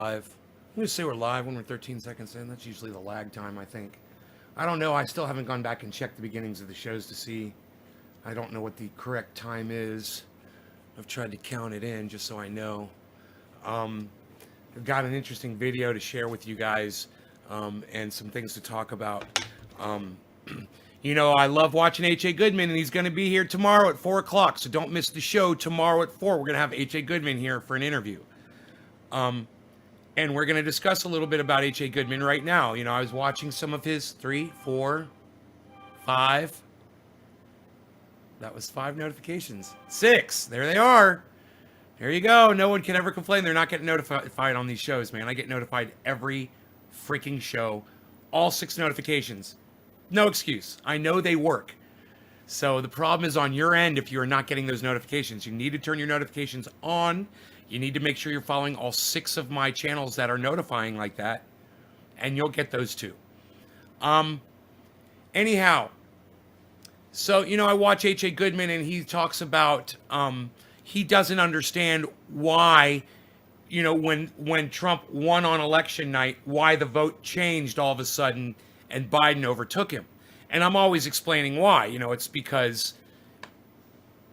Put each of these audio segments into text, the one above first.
Live. I'm going to say we're live when we're 13 seconds in. That's usually the lag time, I think. I don't know. I still haven't gone back and checked the beginnings of the shows to see. I don't know what the correct time is. I've tried to count it in just so I know. I've got an interesting video to share with you guys and some things to talk about. I love watching H.A. Goodman, and he's going to be here tomorrow at 4 o'clock, so don't miss the show tomorrow at 4. We're going to have H.A. Goodman here for an interview. And we're going to discuss a little bit about H.A. Goodman right now. I was watching some of his 3, 4, 5. That was 5 notifications. 6. There they are. There you go. No one can ever complain. They're not getting notified on these shows, man. I get notified every freaking show. All 6 notifications. No excuse. I know they work. So the problem is on your end if you're not getting those notifications. You need to turn your notifications on. You need to make sure you're following all 6 of my channels that are notifying like that, and you'll get those too. Anyhow, so, I watch H.A. Goodman, and he talks about he doesn't understand why, when Trump won on election night, why the vote changed all of a sudden and Biden overtook him. And I'm always explaining why. It's because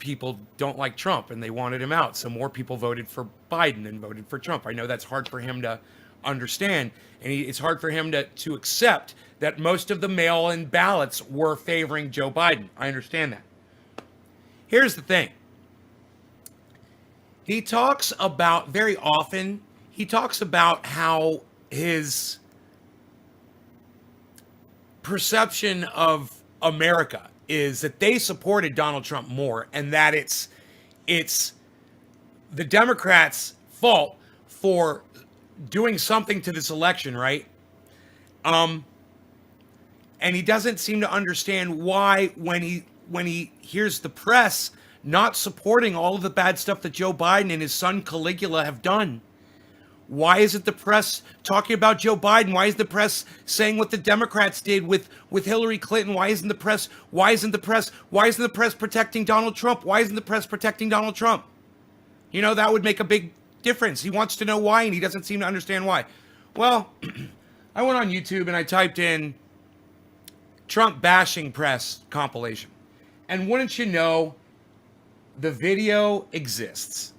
people don't like Trump and they wanted him out. So more people voted for Biden than voted for Trump. I know that's hard for him to understand. And it's hard for him to accept that most of the mail-in ballots were favoring Joe Biden. I understand that. Here's the thing. He talks about, very often, he talks about how his perception of America is that they supported Donald Trump more, and that it's the Democrats' fault for doing something to this election, right? And he doesn't seem to understand why when he hears the press not supporting all of the bad stuff that Joe Biden and his son Caligula have done. Why isn't the press talking about Joe Biden? Why is the press saying what the Democrats did with Hillary Clinton? Why isn't the press protecting Donald Trump? Why isn't the press protecting Donald Trump? That would make a big difference. He wants to know why, and he doesn't seem to understand why. Well, I went on YouTube and I typed in Trump bashing press compilation. And wouldn't you know, the video exists.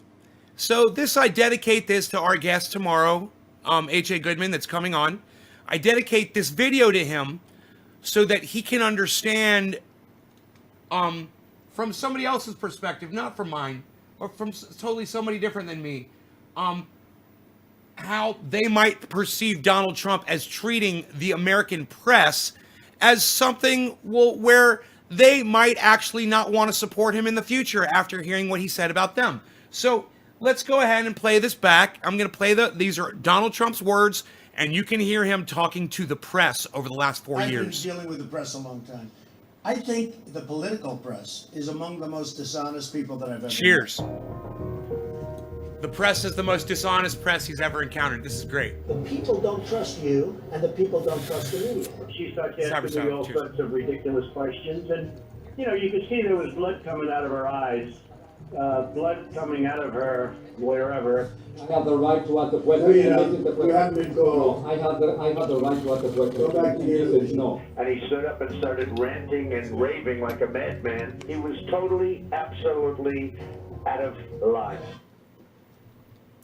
So I dedicate this to our guest tomorrow, H.A. Goodman, that's coming on. I dedicate this video to him so that he can understand from somebody else's perspective, not from mine, or from totally somebody different than me, how they might perceive Donald Trump as treating the American press as something where they might actually not want to support him in the future after hearing what he said about them. So let's go ahead and play this back. I'm going to play these are Donald Trump's words, and you can hear him talking to the press over the last 4 years. I've been dealing with the press a long time. I think the political press is among the most dishonest people that I've ever met. Cheers. The press is the most dishonest press he's ever encountered. This is great. The people don't trust you, and the people don't trust the media. She starts asking me all sorts of ridiculous questions, and you could see there was blood coming out of her eyes, blood coming out of her wherever. I have the right to ask the question. No, you haven't been told. No, I have the right to ask the question. Go back to you. He says no. And he stood up and started ranting and raving like a madman. He was totally, absolutely out of line.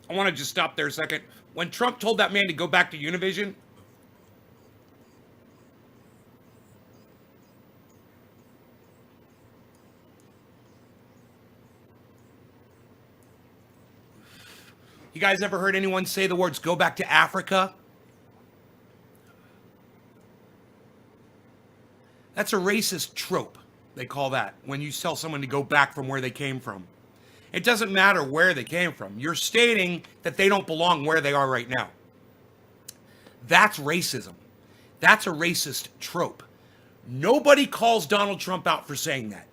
I want to just stop there a second. When Trump told that man to go back to Univision, you guys ever heard anyone say the words, go back to Africa? That's a racist trope, they call that, when you tell someone to go back from where they came from. It doesn't matter where they came from. You're stating that they don't belong where they are right now. That's racism. That's a racist trope. Nobody calls Donald Trump out for saying that.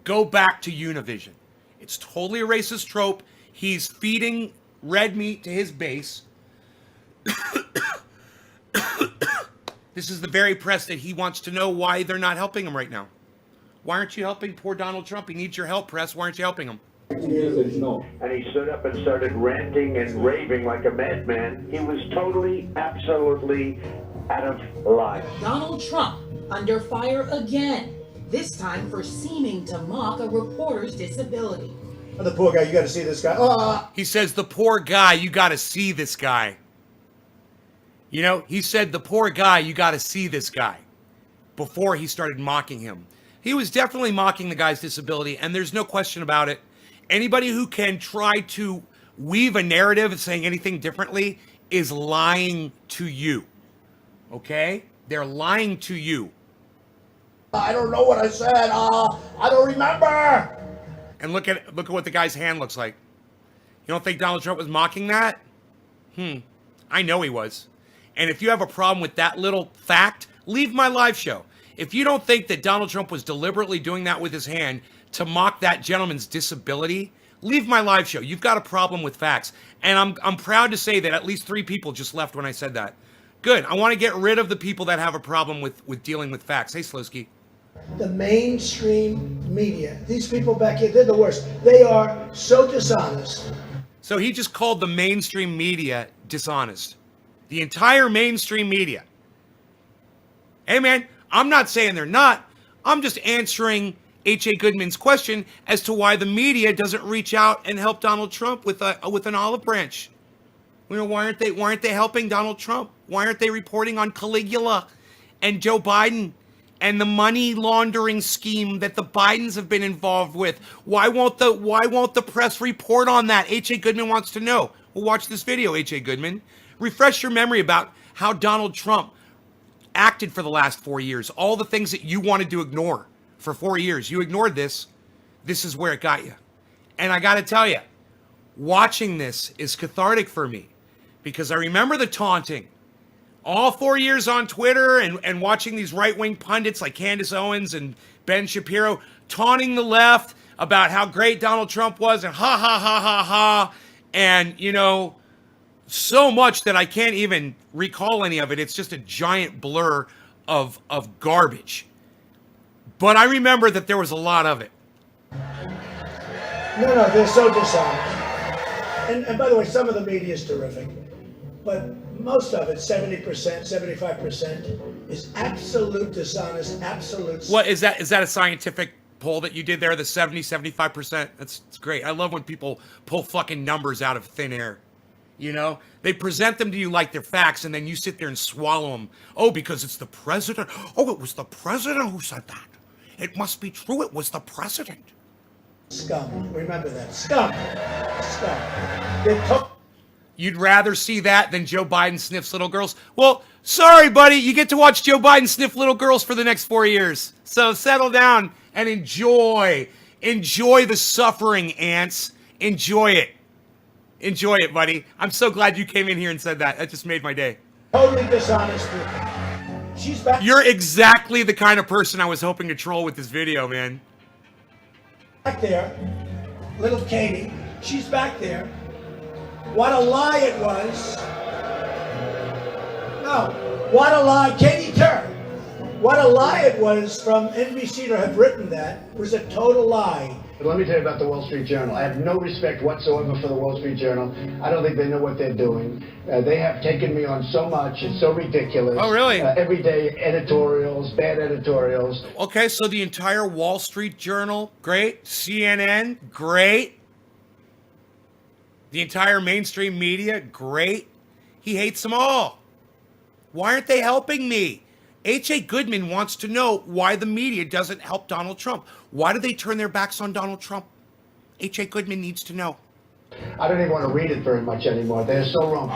Go back to Univision. It's totally a racist trope. He's feeding red meat to his base. This is the very press that he wants to know why they're not helping him right now. Why aren't you helping poor Donald Trump? He needs your help, press. Why aren't you helping him? Message, no. and he stood up and started ranting and raving like a madman. He was totally, absolutely out of line. Donald Trump under fire again, this time for seeming to mock a reporter's disability. Oh, the poor guy, you got to see this guy. He says, the poor guy, you got to see this guy. You know, he said, the poor guy, you got to see this guy, before he started mocking him. He was definitely mocking the guy's disability, and there's no question about it. Anybody who can try to weave a narrative saying anything differently is lying to you. Okay? They're lying to you. I don't know what I said. I don't remember. And look at what the guy's hand looks like. You don't think Donald Trump was mocking that? I know he was. And if you have a problem with that little fact, leave my live show. If you don't think that Donald Trump was deliberately doing that with his hand to mock that gentleman's disability, leave my live show. You've got a problem with facts. And I'm proud to say that at least 3 people just left when I said that. Good. I want to get rid of the people that have a problem with dealing with facts. Hey, Slowski. The mainstream media, these people back here, they're the worst. They are so dishonest. So he just called the mainstream media dishonest. The entire mainstream media. Hey, man, I'm not saying they're not. I'm just answering H.A. Goodman's question as to why the media doesn't reach out and help Donald Trump with an olive branch. You know, why aren't they helping Donald Trump? Why aren't they reporting on Caligula and Joe Biden and the money laundering scheme that the Bidens have been involved with? Why won't the press report on that? H.A. Goodman wants to know. Well, watch this video, H.A. Goodman. Refresh your memory about how Donald Trump acted for the last 4 years. All the things that you wanted to ignore for 4 years. You ignored this. This is where it got you. And I got to tell you, watching this is cathartic for me because I remember the taunting. All 4 years on Twitter and watching these right-wing pundits like Candace Owens and Ben Shapiro taunting the left about how great Donald Trump was and ha, ha, ha, ha, ha. And, you know, so much that I can't even recall any of it. It's just a giant blur of garbage. But I remember that there was a lot of it. No, they're so dishonest. And by the way, some of the media is terrific. But most of it, 70%, 75%, is absolute dishonest, absolute... What is that? Is that a scientific poll that you did there, the 75%? That's great. I love when people pull fucking numbers out of thin air. You know, they present them to you like they're facts, and then you sit there and swallow them. Oh, because it's the president. Oh, it was the president who said that. It must be true. It was the president. Scum. Remember that. Scum. Scum. You'd rather see that than Joe Biden sniffs little girls? Well, sorry, buddy. You get to watch Joe Biden sniff little girls for the next 4 years. So settle down and enjoy. Enjoy the suffering, ants. Enjoy it. Enjoy it, buddy. I'm so glad you came in here and said that. That just made my day. Totally dishonest. She's back. You're exactly the kind of person I was hoping to troll with this video, man. Back there. Little Katie. She's back there. What a lie it was. No. What a lie. Katie Turner. What a lie it was from NBC to have written that. It was a total lie. But let me tell you about the Wall Street Journal. I have no respect whatsoever for the Wall Street Journal. I don't think they know what they're doing. They have taken me on so much. It's so ridiculous. Oh, really? Everyday editorials, bad editorials. Okay, so the entire Wall Street Journal, great. CNN, great. The entire mainstream media, great. He hates them all. Why aren't they helping me? H.A. Goodman wants to know why the media doesn't help Donald Trump. Why do they turn their backs on Donald Trump? H.A. Goodman needs to know. I don't even want to read it very much anymore. They're so wrong.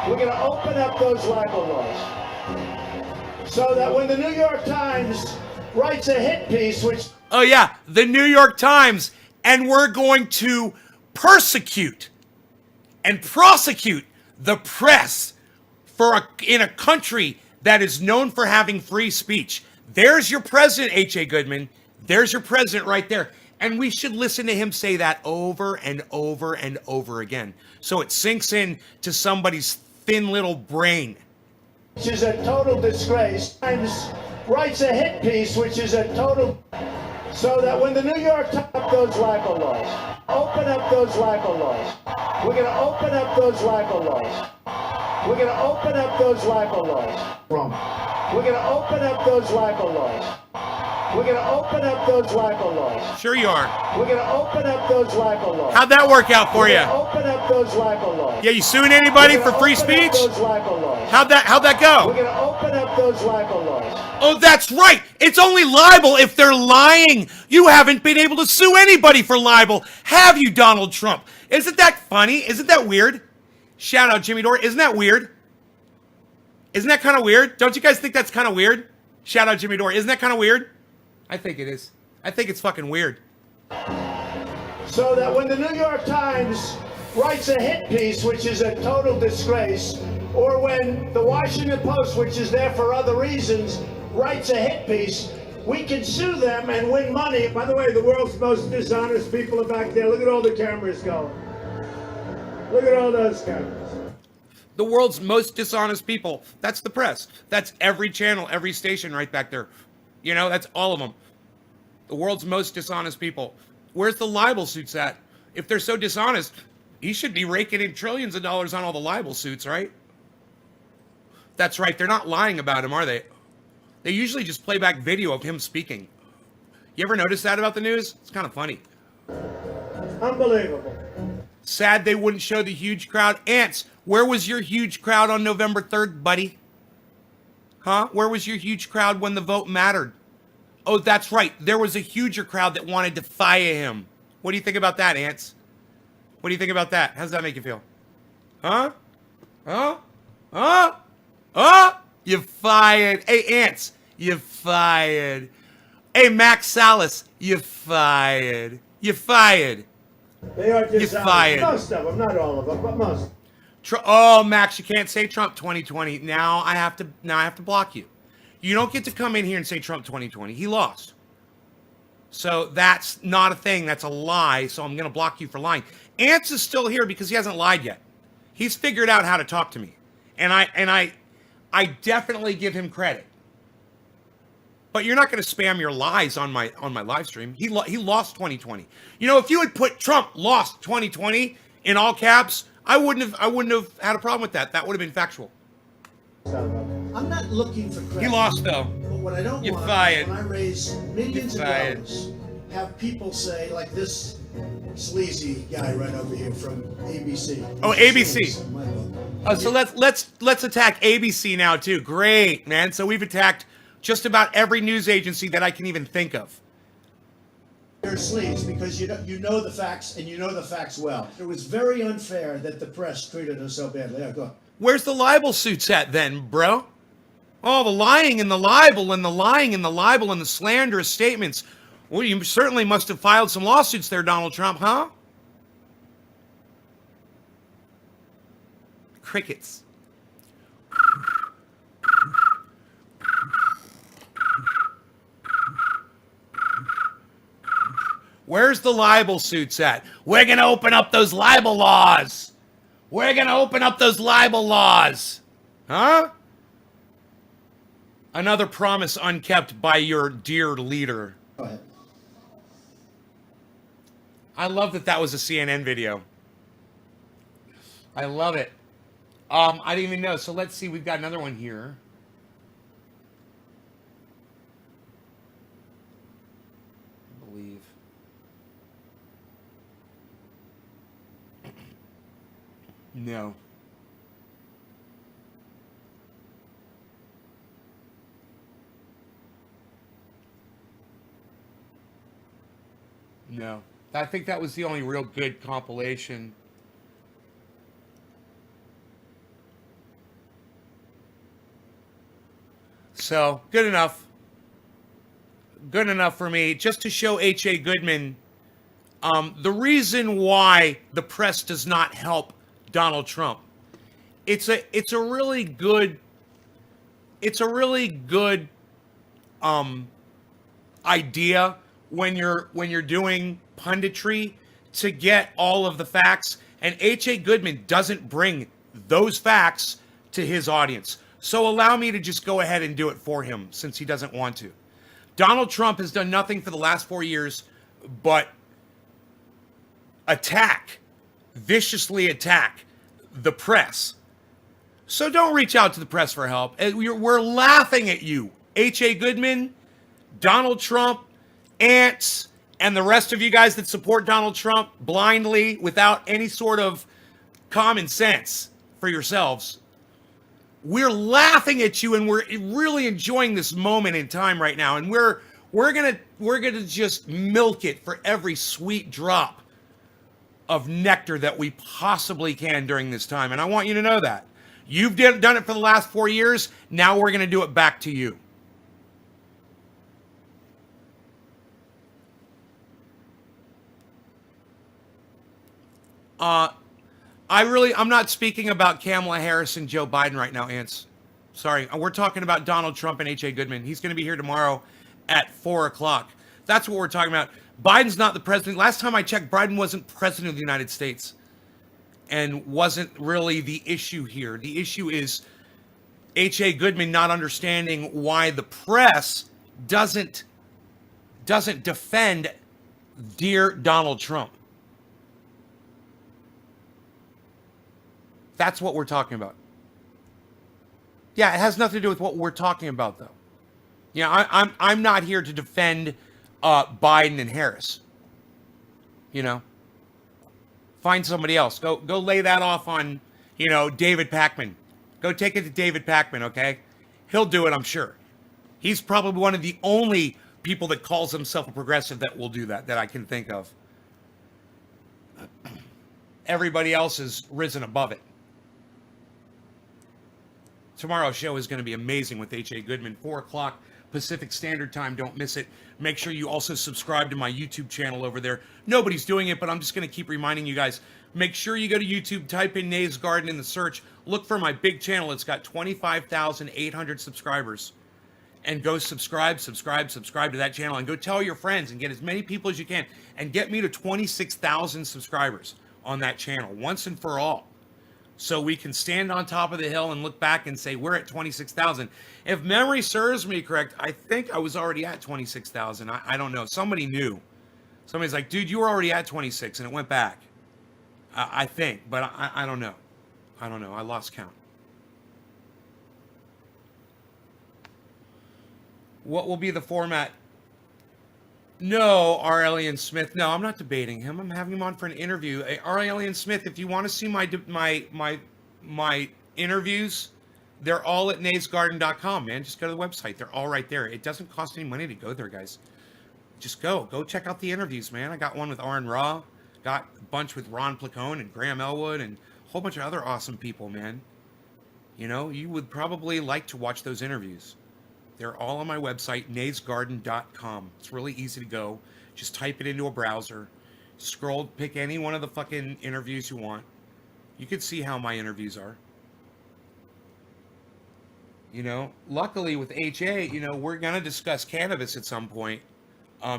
We're going to open up those libel laws so that when the New York Times writes a hit piece, which... Oh, yeah, the New York Times. And we're going to persecute and prosecute the press in a country that is known for having free speech. There's your president, H.A. Goodman. There's your president right there. And we should listen to him say that over and over and over again. So it sinks in to somebody's thin little brain. Which is a total disgrace. Times writes a hit piece, which is a total... So that when the New York Times those libel laws, open up those libel laws. We're going to open up those libel laws. We're going to open up those libel laws. Wrong. We're going to open up those libel laws. We're going to open up those libel laws. Sure you are. We're going to open up those libel laws. How'd that work out for We're you? going to open up those libel laws. Yeah, you suing anybody We're for gonna free open up speech? those libel laws. How'd that We're go? going to open up those libel laws. Oh, that's right. It's only libel if they're lying. You haven't been able to sue anybody for libel, have you, Donald Trump? Isn't that funny? Isn't that weird? Shout out Jimmy Dore. Isn't that weird? Isn't that kind of weird? Don't you guys think that's kind of weird? Shout out Jimmy Dore. Isn't that kind of weird? I think it is. I think it's fucking weird. So that when the New York Times writes a hit piece, which is a total disgrace, or when the Washington Post, which is there for other reasons, writes a hit piece, we can sue them and win money. By the way, the world's most dishonest people are back there. Look at all the cameras going. Look at all those cameras. The world's most dishonest people. That's the press. That's every channel, every station right back there. You know, that's all of them. The world's most dishonest people. Where's the libel suits at? If they're so dishonest, he should be raking in trillions of dollars on all the libel suits, right? That's right. They're not lying about him, are they? They usually just play back video of him speaking. You ever notice that about the news? It's kind of funny. Unbelievable. Sad they wouldn't show the huge crowd. Ants, where was your huge crowd on November 3rd, buddy? Huh? Where was your huge crowd when the vote mattered? Oh, that's right. There was a huger crowd that wanted to fire him. What do you think about that, Ants? What do you think about that? How does that make you feel? Huh? Huh? Huh? Huh? You fired. Hey, Ants, you fired. Hey, Max Salas, you fired. You fired. They are dishonest. fired. Most of them, not all of them, but most. Oh, Max, you can't say Trump 2020. Now I have to block you. You don't get to come in here and say Trump 2020. He lost. So that's not a thing. That's a lie. So I'm going to block you for lying. Ants is still here because he hasn't lied yet. He's figured out how to talk to me. And I definitely give him credit. But you're not going to spam your lies on my live stream. He lost 2020. You know, if you had put Trump lost 2020 in all caps, I wouldn't have had a problem with that. That would have been factual. I'm not looking for credit. He lost though. But what I don't You're want fired. is when I raise millions of You're fired. dollars, have people say, like this sleazy guy right over here from ABC. Oh, ABC. Sleaze in my book. Oh, so let's attack ABC now too. Great, man. So we've attacked just about every news agency that I can even think of. You're sleaze because you know the facts and you know the facts well. It was very unfair that the press treated us so badly. Yeah, go on. Where's the libel suits at then, bro? Oh, the lying and the libel and the lying and the libel and the slanderous statements. Well, you certainly must have filed some lawsuits there, Donald Trump, huh? Crickets. Where's the libel suits at? We're going to open up those libel laws. We're going to open up those libel laws. Huh? Another promise unkept by your dear leader. Go ahead. I love that was a CNN video. I love it. I didn't even know. So let's see. We've got another one here. I believe. No. No. I think that was the only real good compilation. So, good enough. Good enough for me. Just to show H.A. Goodman the reason why the press does not help Donald Trump. It's a really good idea when you're doing punditry to get all of the facts, and H.A. Goodman doesn't bring those facts to his audience. So allow me to just go ahead and do it for him since he doesn't want to. Donald Trump has done nothing for the last 4 years but viciously attack the press. So don't reach out to the press for help. We're laughing at you. H.A. Goodman, Donald Trump, Ants, and the rest of you guys that support Donald Trump blindly without any sort of common sense for yourselves. We're laughing at you, and we're really enjoying this moment in time right now. And we're gonna just milk it for every sweet drop of nectar that we possibly can during this time. And I want you to know that. You've done it for the last 4 years. Now we're gonna do it back to you. I'm not speaking about Kamala Harris and Joe Biden right now, Ants. Sorry. We're talking about Donald Trump and H.A. Goodman. He's going to be here tomorrow at 4 o'clock. That's what we're talking about. Biden's not the president. Last time I checked, Biden wasn't president of the United States and wasn't really the issue here. The issue is H.A. Goodman not understanding why the press doesn't defend dear Donald Trump. That's what we're talking about. Yeah, it has nothing to do with what we're talking about, though. I'm not here to defend Biden and Harris. Find somebody else. Go lay that off on, David Pakman. Go take it to David Pakman, okay? He'll do it, I'm sure. He's probably one of the only people that calls himself a progressive that will do that I can think of. Everybody else has risen above it. Tomorrow's show is going to be amazing with H.A. Goodman, 4 o'clock Pacific Standard Time. Don't miss it. Make sure you also subscribe to my YouTube channel over there. Nobody's doing it, but I'm just going to keep reminding you guys. Make sure you go to YouTube, type in Nays Garden in the search. Look for my big channel. It's got 25,800 subscribers. And go subscribe to that channel. And go tell your friends and get as many people as you can. And get me to 26,000 subscribers on that channel once and for all. So we can stand on top of the hill and look back and say, we're at 26,000. If memory serves me correct, I think I was already at 26,000. I don't know. Somebody knew. Somebody's like, dude, you were already at 26, and it went back. I think, but I don't know. I don't know. I lost count. What will be the format? No, R. Elliott Smith. No, I'm not debating him. I'm having him on for an interview. Hey, R. Elliott Smith, if you want to see my interviews, they're all at naysgarden.com, man. Just go to the website. They're all right there. It doesn't cost any money to go there, guys. Just go. Go check out the interviews, man. I got one with Aaron Ra. Got a bunch with Ron Placone and Graham Elwood and a whole bunch of other awesome people, man. You would probably like to watch those interviews. They're all on my website, naysgarden.com. It's really easy to go. Just type it into a browser. Scroll, pick any one of the fucking interviews you want. You can see how my interviews are. Luckily with HA, we're going to discuss cannabis at some point.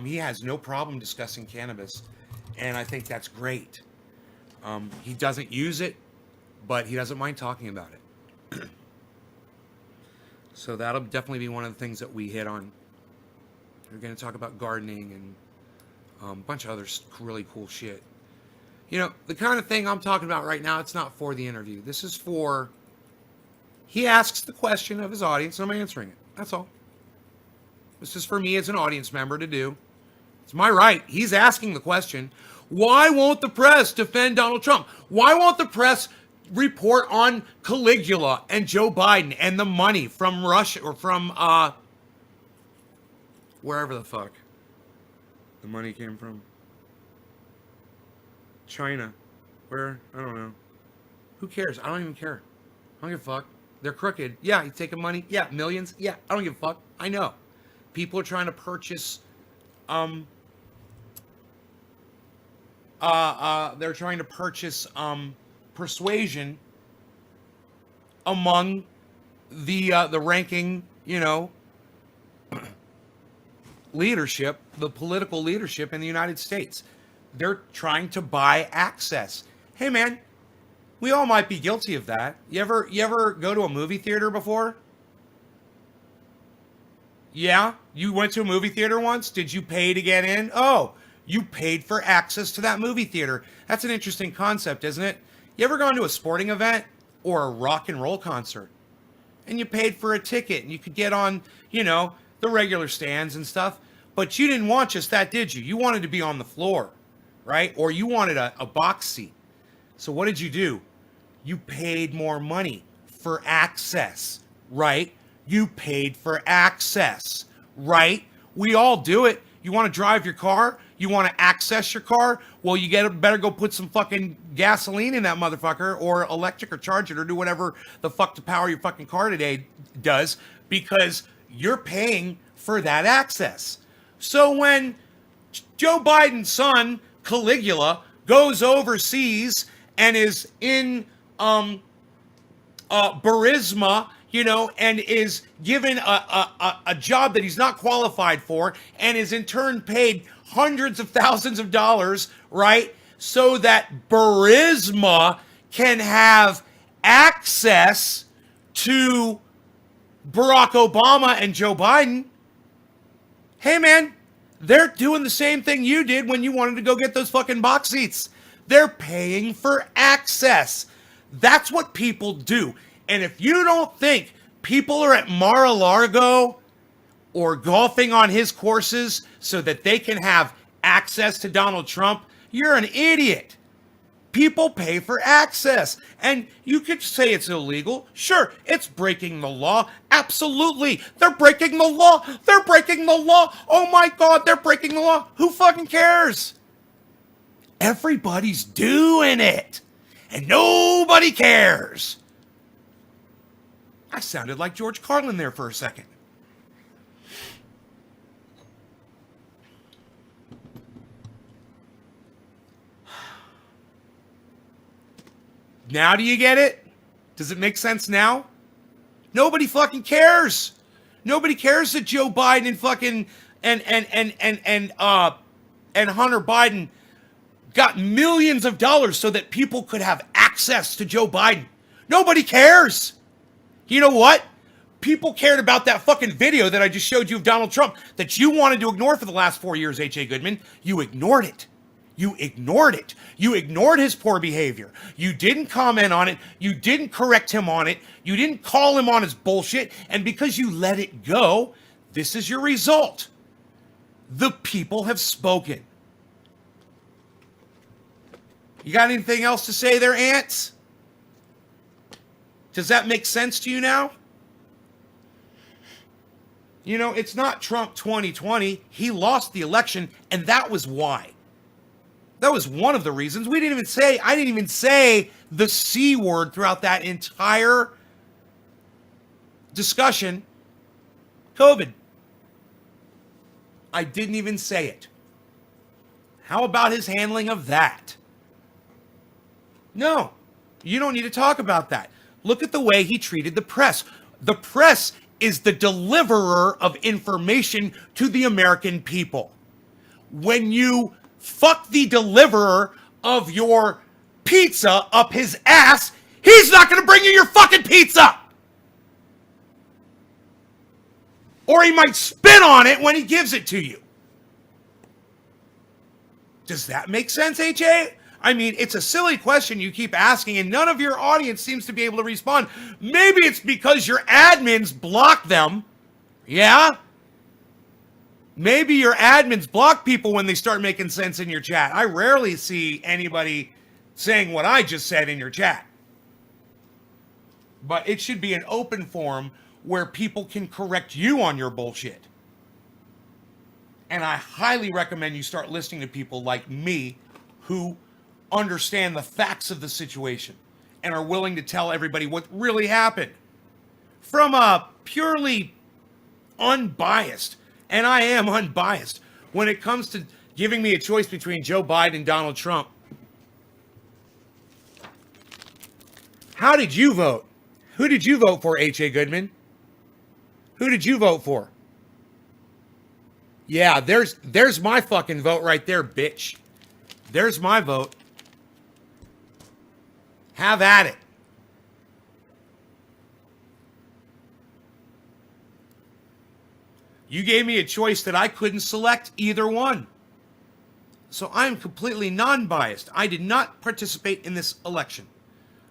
He has no problem discussing cannabis. And I think that's great. He doesn't use it, but he doesn't mind talking about it. So that'll definitely be one of the things that we hit on. We're going to talk about gardening and a bunch of other really cool shit. The kind of thing I'm talking about right now, it's not for the interview. This is for... He asks the question of his audience, and I'm answering it. That's all. This is for me as an audience member to do. It's my right. He's asking the question. Why won't the press defend Donald Trump? Why won't the press report on Caligula and Joe Biden and the money from Russia or from wherever the fuck the money came from? China. Where? I don't know. Who cares? I don't even care. I don't give a fuck. They're crooked. Yeah, he's taking money. Yeah, millions. Yeah, I don't give a fuck. I know. People are trying to purchase they're trying to purchase persuasion among the ranking, leadership, the political leadership in the United States. They're trying to buy access. Hey, man, we all might be guilty of that. You ever go to a movie theater before? Yeah? You went to a movie theater once? Did you pay to get in? Oh, you paid for access to that movie theater. That's an interesting concept, isn't it? You ever gone to a sporting event or a rock and roll concert? And you paid for a ticket and you could get on, the regular stands and stuff. But you didn't want just that, did you? You wanted to be on the floor, right? Or you wanted a box seat. So what did you do? You paid more money for access, right? You paid for access, right? We all do it. You want to drive your car? You want to access your car? Well, better go put some fucking gasoline in that motherfucker, or electric, or charge it, or do whatever the fuck to power your fucking car today does, because you're paying for that access. So when Joe Biden's son, Caligula, goes overseas and is in Burisma, and is given a job that he's not qualified for, and is in turn paid hundreds of thousands of dollars, right? So that Burisma can have access to Barack Obama and Joe Biden. Hey man, they're doing the same thing you did when you wanted to go get those fucking box seats. They're paying for access. That's what people do. And if you don't think people are at Mar-a-Lago or golfing on his courses so that they can have access to Donald Trump, you're an idiot. People pay for access. And you could say it's illegal. Sure, it's breaking the law. Absolutely. They're breaking the law. They're breaking the law. Oh my God, they're breaking the law. Who fucking cares? Everybody's doing it. And nobody cares. I sounded like George Carlin there for a second. Now do you get it? Does it make sense now? Nobody fucking cares. Nobody cares that Joe Biden and fucking and Hunter Biden got millions of dollars so that people could have access to Joe Biden. Nobody cares. You know what? People cared about that fucking video that I just showed you of Donald Trump that you wanted to ignore for the last 4 years, H.A. Goodman. You ignored it. You ignored it. You ignored his poor behavior. You didn't comment on it. You didn't correct him on it. You didn't call him on his bullshit. And because you let it go, this is your result. The people have spoken. You got anything else to say there, ants? Does that make sense to you now? It's not Trump 2020. He lost the election, and that was why. That was one of the reasons. I didn't even say the C word throughout that entire discussion. COVID. I didn't even say it. How about his handling of that? No, you don't need to talk about that. Look at the way he treated the press. The press is the deliverer of information to the American people. When you fuck the deliverer of your pizza up his ass, he's not going to bring you your fucking pizza. Or he might spit on it when he gives it to you. Does that make sense, HA? I mean, it's a silly question you keep asking, and none of your audience seems to be able to respond. Maybe it's because your admins block them. Yeah? Maybe your admins block people when they start making sense in your chat. I rarely see anybody saying what I just said in your chat. But it should be an open forum where people can correct you on your bullshit. And I highly recommend you start listening to people like me who understand the facts of the situation and are willing to tell everybody what really happened from a purely unbiased, and I am unbiased when it comes to giving me a choice between Joe Biden and Donald Trump. How did you vote? Who did you vote for, H.A. Goodman? Who did you vote for? Yeah, there's my fucking vote right there, bitch. There's my vote. Have at it. You gave me a choice that I couldn't select either one. So I'm completely non-biased. I did not participate in this election.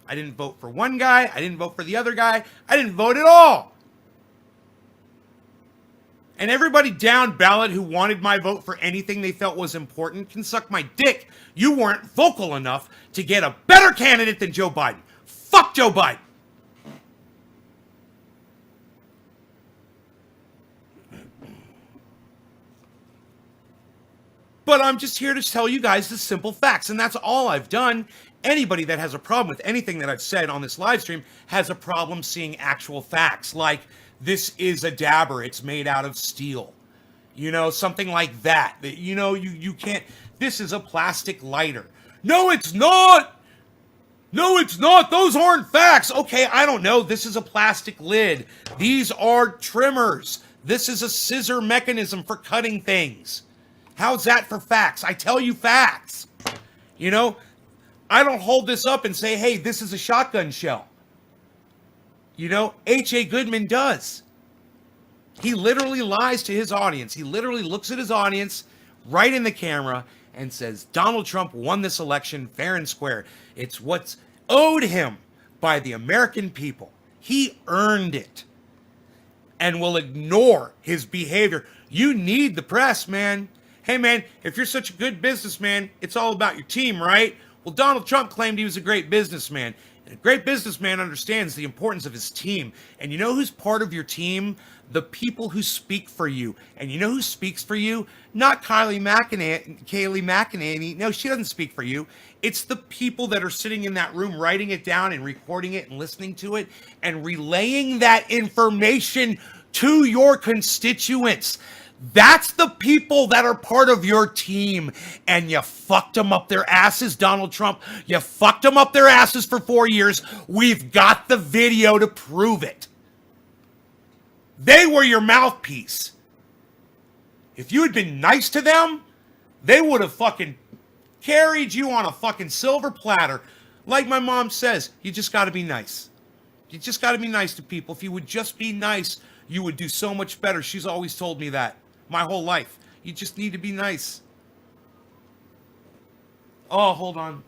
I didn't vote for one guy. I didn't vote for the other guy. I didn't vote at all. And everybody down ballot who wanted my vote for anything they felt was important can suck my dick. You weren't vocal enough to get a better candidate than Joe Biden. Fuck Joe Biden. But I'm just here to tell you guys the simple facts, and that's all I've done. Anybody that has a problem with anything that I've said on this live stream has a problem seeing actual facts, like this is a dabber, it's made out of steel. You know, something like that. You know, you can't, this is a plastic lighter. No, it's not! No, it's not! Those aren't facts! Okay, I don't know, this is a plastic lid. These are trimmers. This is a scissor mechanism for cutting things. How's that for facts? I tell you facts. You know, I don't hold this up and say, hey, this is a shotgun shell. You know, H.A. Goodman does. He literally lies to his audience. He literally looks at his audience right in the camera and says, Donald Trump won this election fair and square. It's what's owed him by the American people. He earned it. And will ignore his behavior. You need the press, man. Hey, man, if you're such a good businessman, it's all about your team, right? Well, Donald Trump claimed he was a great businessman. And a great businessman understands the importance of his team. And you know who's part of your team? The people who speak for you. And you know who speaks for you? Not Kayleigh McEnany. No, she doesn't speak for you. It's the people that are sitting in that room writing it down and recording it and listening to it and relaying that information to your constituents. That's the people that are part of your team. And you fucked them up their asses, Donald Trump. You fucked them up their asses for 4 years. We've got the video to prove it. They were your mouthpiece. If you had been nice to them, they would have fucking carried you on a fucking silver platter. Like my mom says, you just got to be nice. You just got to be nice to people. If you would just be nice, you would do so much better. She's always told me that. My whole life. You just need to be nice. Oh, hold on.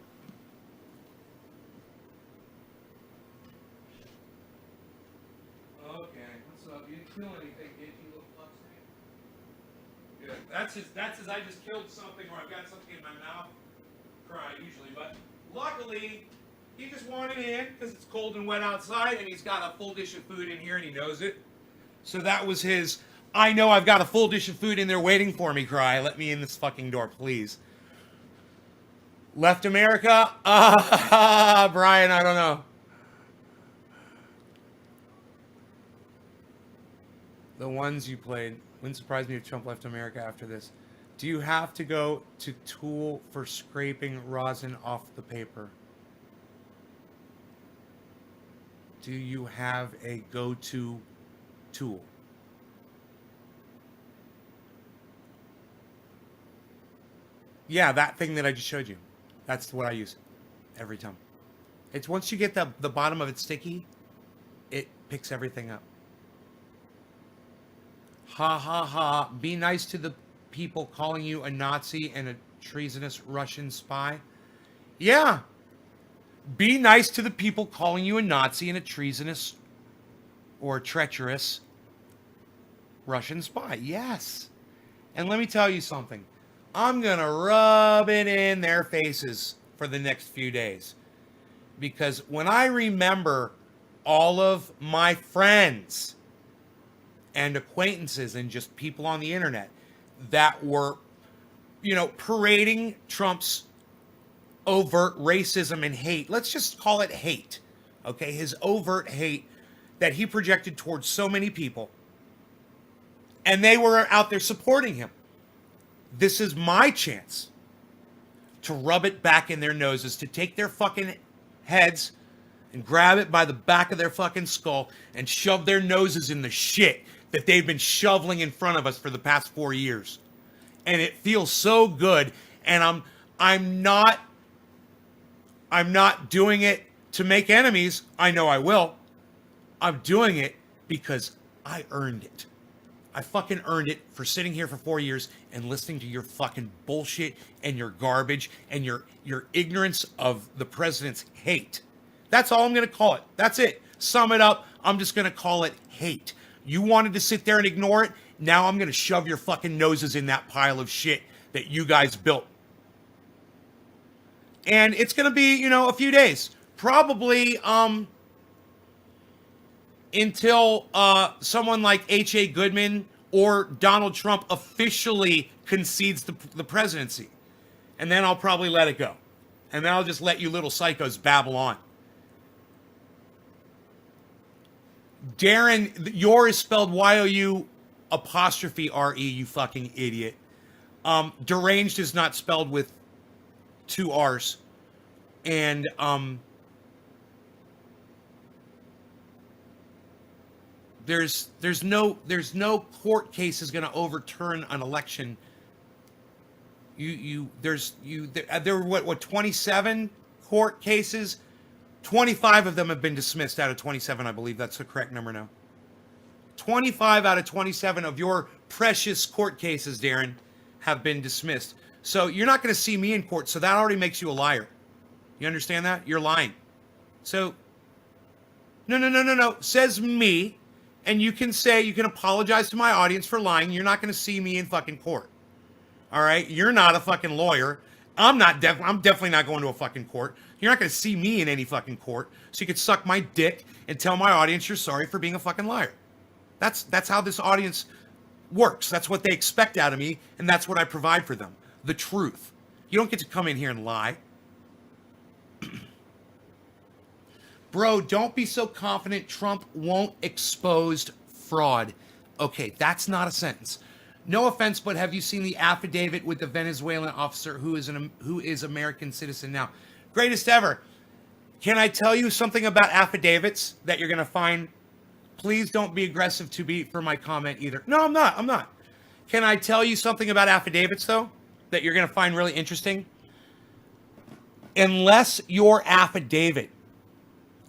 Okay, what's up? You didn't kill anything, did you, little fuck's Good. That's as I just killed something or I've got something in my mouth. Cry usually, but luckily he just wanted in because it's cold and wet outside and he's got a full dish of food in here and he knows it. So that was his I know I've got a full dish of food in there waiting for me cry. Let me in this fucking door, please. Left America? Brian, I don't know. The ones you played. Wouldn't surprise me if Trump left America after this. Do you have to go to Tool for scraping rosin off the paper? Do you have a go-to tool? Yeah, that thing that I just showed you. That's what I use every time. It's once you get the bottom of it sticky, it picks everything up. Ha ha ha. Be nice to the people calling you a Nazi and a treasonous Russian spy. Yeah. Be nice to the people calling you a Nazi and a treasonous or treacherous Russian spy. Yes. And let me tell you something. I'm going to rub it in their faces for the next few days. Because when I remember all of my friends and acquaintances and just people on the internet that were, you know, parading Trump's overt racism and hate, let's just call it hate, okay? His overt hate that he projected towards so many people. And they were out there supporting him. This is my chance to rub it back in their noses, to take their fucking heads and grab it by the back of their fucking skull and shove their noses in the shit that they've been shoveling in front of us for the past 4 years. And it feels so good. And I'm not doing it to make enemies. I know I will. I'm doing it because I earned it. I fucking earned it for sitting here for 4 years and listening to your fucking bullshit and your garbage and your ignorance of the president's hate. That's all I'm going to call it. That's it. Sum it up. I'm just going to call it hate. You wanted to sit there and ignore it. Now I'm going to shove your fucking noses in that pile of shit that you guys built. And it's going to be, you know, a few days. Probably until someone like H.A. Goodman or Donald Trump officially concedes the presidency. And then I'll probably let it go. And then I'll just let you little psychos babble on. Darren, your is spelled Y-O-U apostrophe R-E, you fucking idiot. Deranged is not spelled with 2 R's. And there's no court case is going to overturn an election. There were what 27 court cases. 25 of them have been dismissed out of 27, I believe that's the correct number now. 25 out of 27 of your precious court cases, Darren, have been dismissed. So you're not going to see me in court, so that already makes you a liar. You understand that? You're lying. So, no, says me, and you can apologize to my audience for lying. You're not going to see me in fucking court. All right? You're not a fucking lawyer. I'm definitely not going to a fucking court. You're not going to see me in any fucking court, so you could suck my dick and tell my audience you're sorry for being a fucking liar. That's how this audience works. That's what they expect out of me, and that's what I provide for them. The truth. You don't get to come in here and lie. Bro, don't be so confident Trump won't expose fraud. Okay, that's not a sentence. No offense, but have you seen the affidavit with the Venezuelan officer who is American citizen now? Greatest ever. Can I tell you something about affidavits that you're going to find? Please don't be aggressive for my comment either. No, I'm not. Can I tell you something about affidavits, though, that you're going to find really interesting? Unless your affidavit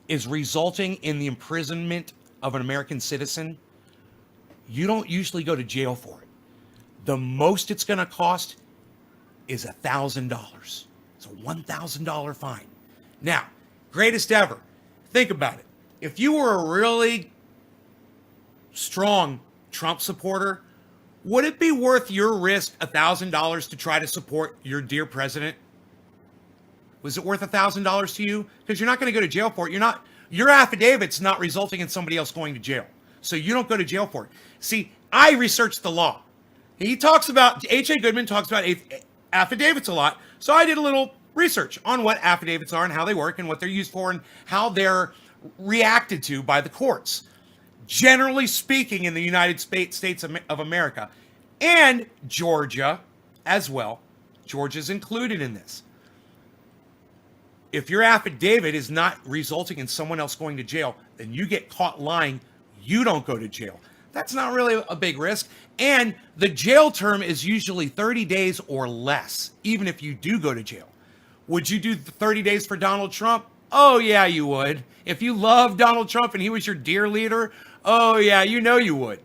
is resulting in the imprisonment of an American citizen, you don't usually go to jail for it. The most it's going to cost is $1,000. It's a $1,000 fine. Now, greatest ever. Think about it. If you were a really strong Trump supporter, would it be worth your risk $1,000 to try to support your dear president? Was it worth $1,000 to you? Because you're not going to go to jail for it. Your affidavit's not resulting in somebody else going to jail. So you don't go to jail for it. See, I researched the law. H.A. Goodman talks about affidavits a lot. So I did a little research on what affidavits are and how they work and what they're used for and how they're reacted to by the courts. Generally speaking, in the United States of America and Georgia as well, Georgia's included in this. If your affidavit is not resulting in someone else going to jail, then you get caught lying, you don't go to jail. That's not really a big risk. And the jail term is usually 30 days or less, even if you do go to jail. Would you do 30 days for Donald Trump? Oh, yeah, you would. If you love Donald Trump and he was your dear leader, oh, yeah, you know you would.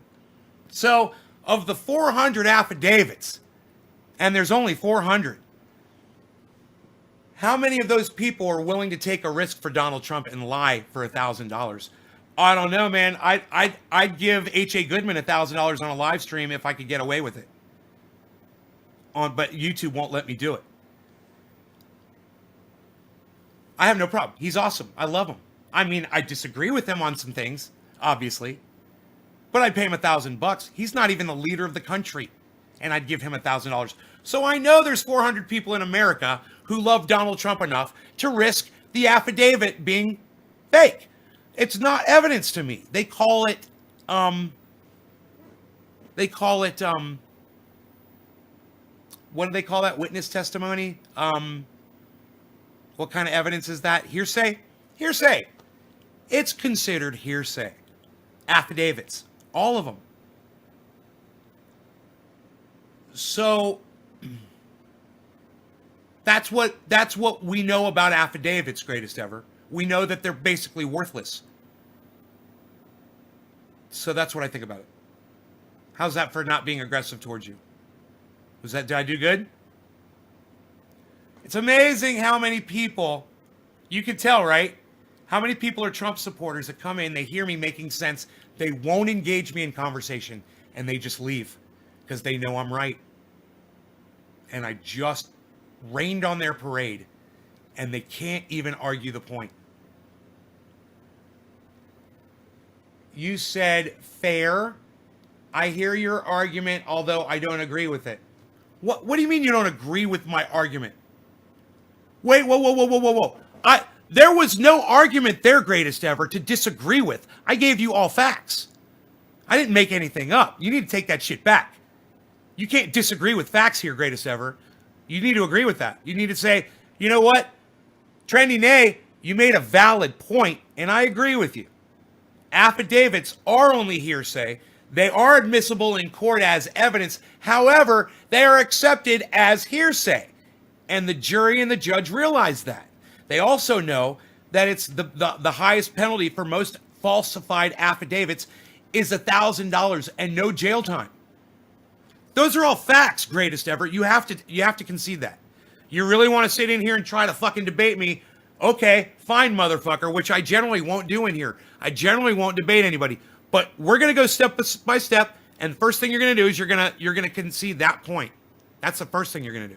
So, of the 400 affidavits, and there's only 400, how many of those people are willing to take a risk for Donald Trump and lie for $1,000? I don't know, man. I'd give H.A. Goodman $1,000 on a live stream if I could get away with it. But YouTube won't let me do it. I have no problem. He's awesome. I love him. I mean, I disagree with him on some things, obviously, but I'd pay him $1,000. He's not even the leader of the country, and I'd give him $1,000. So I know there's 400 people in America who love Donald Trump enough to risk the affidavit being fake. It's not evidence to me. They call it, what do they call that? Witness testimony? What kind of evidence is that? Hearsay? Hearsay. It's considered hearsay. Affidavits. All of them. So that's what we know about affidavits, greatest ever. We know that they're basically worthless. So that's what I think about it. How's that for not being aggressive towards you? Did I do good? It's amazing how many people, you can tell, right? How many people are Trump supporters that come in, they hear me making sense, they won't engage me in conversation, and they just leave because they know I'm right. And I just rained on their parade, and they can't even argue the point. You said fair. I hear your argument, although I don't agree with it. What do you mean you don't agree with my argument? Wait, whoa. There was no argument there, greatest ever, to disagree with. I gave you all facts. I didn't make anything up. You need to take that shit back. You can't disagree with facts here, greatest ever. You need to agree with that. You need to say, you know what? Trendy Nay, you made a valid point, and I agree with you. Affidavits are only hearsay. They are admissible in court as evidence. However, they are accepted as hearsay. And the jury and the judge realize that. They also know that it's the highest penalty for most falsified affidavits is $1,000 and no jail time. Those are all facts, greatest ever. You have to concede that. You really want to sit in here and try to fucking debate me? Okay, fine, motherfucker, which I generally won't do in here. I generally won't debate anybody. But we're gonna go step by step, and the first thing you're gonna do is you're gonna concede that point. That's the first thing you're gonna do.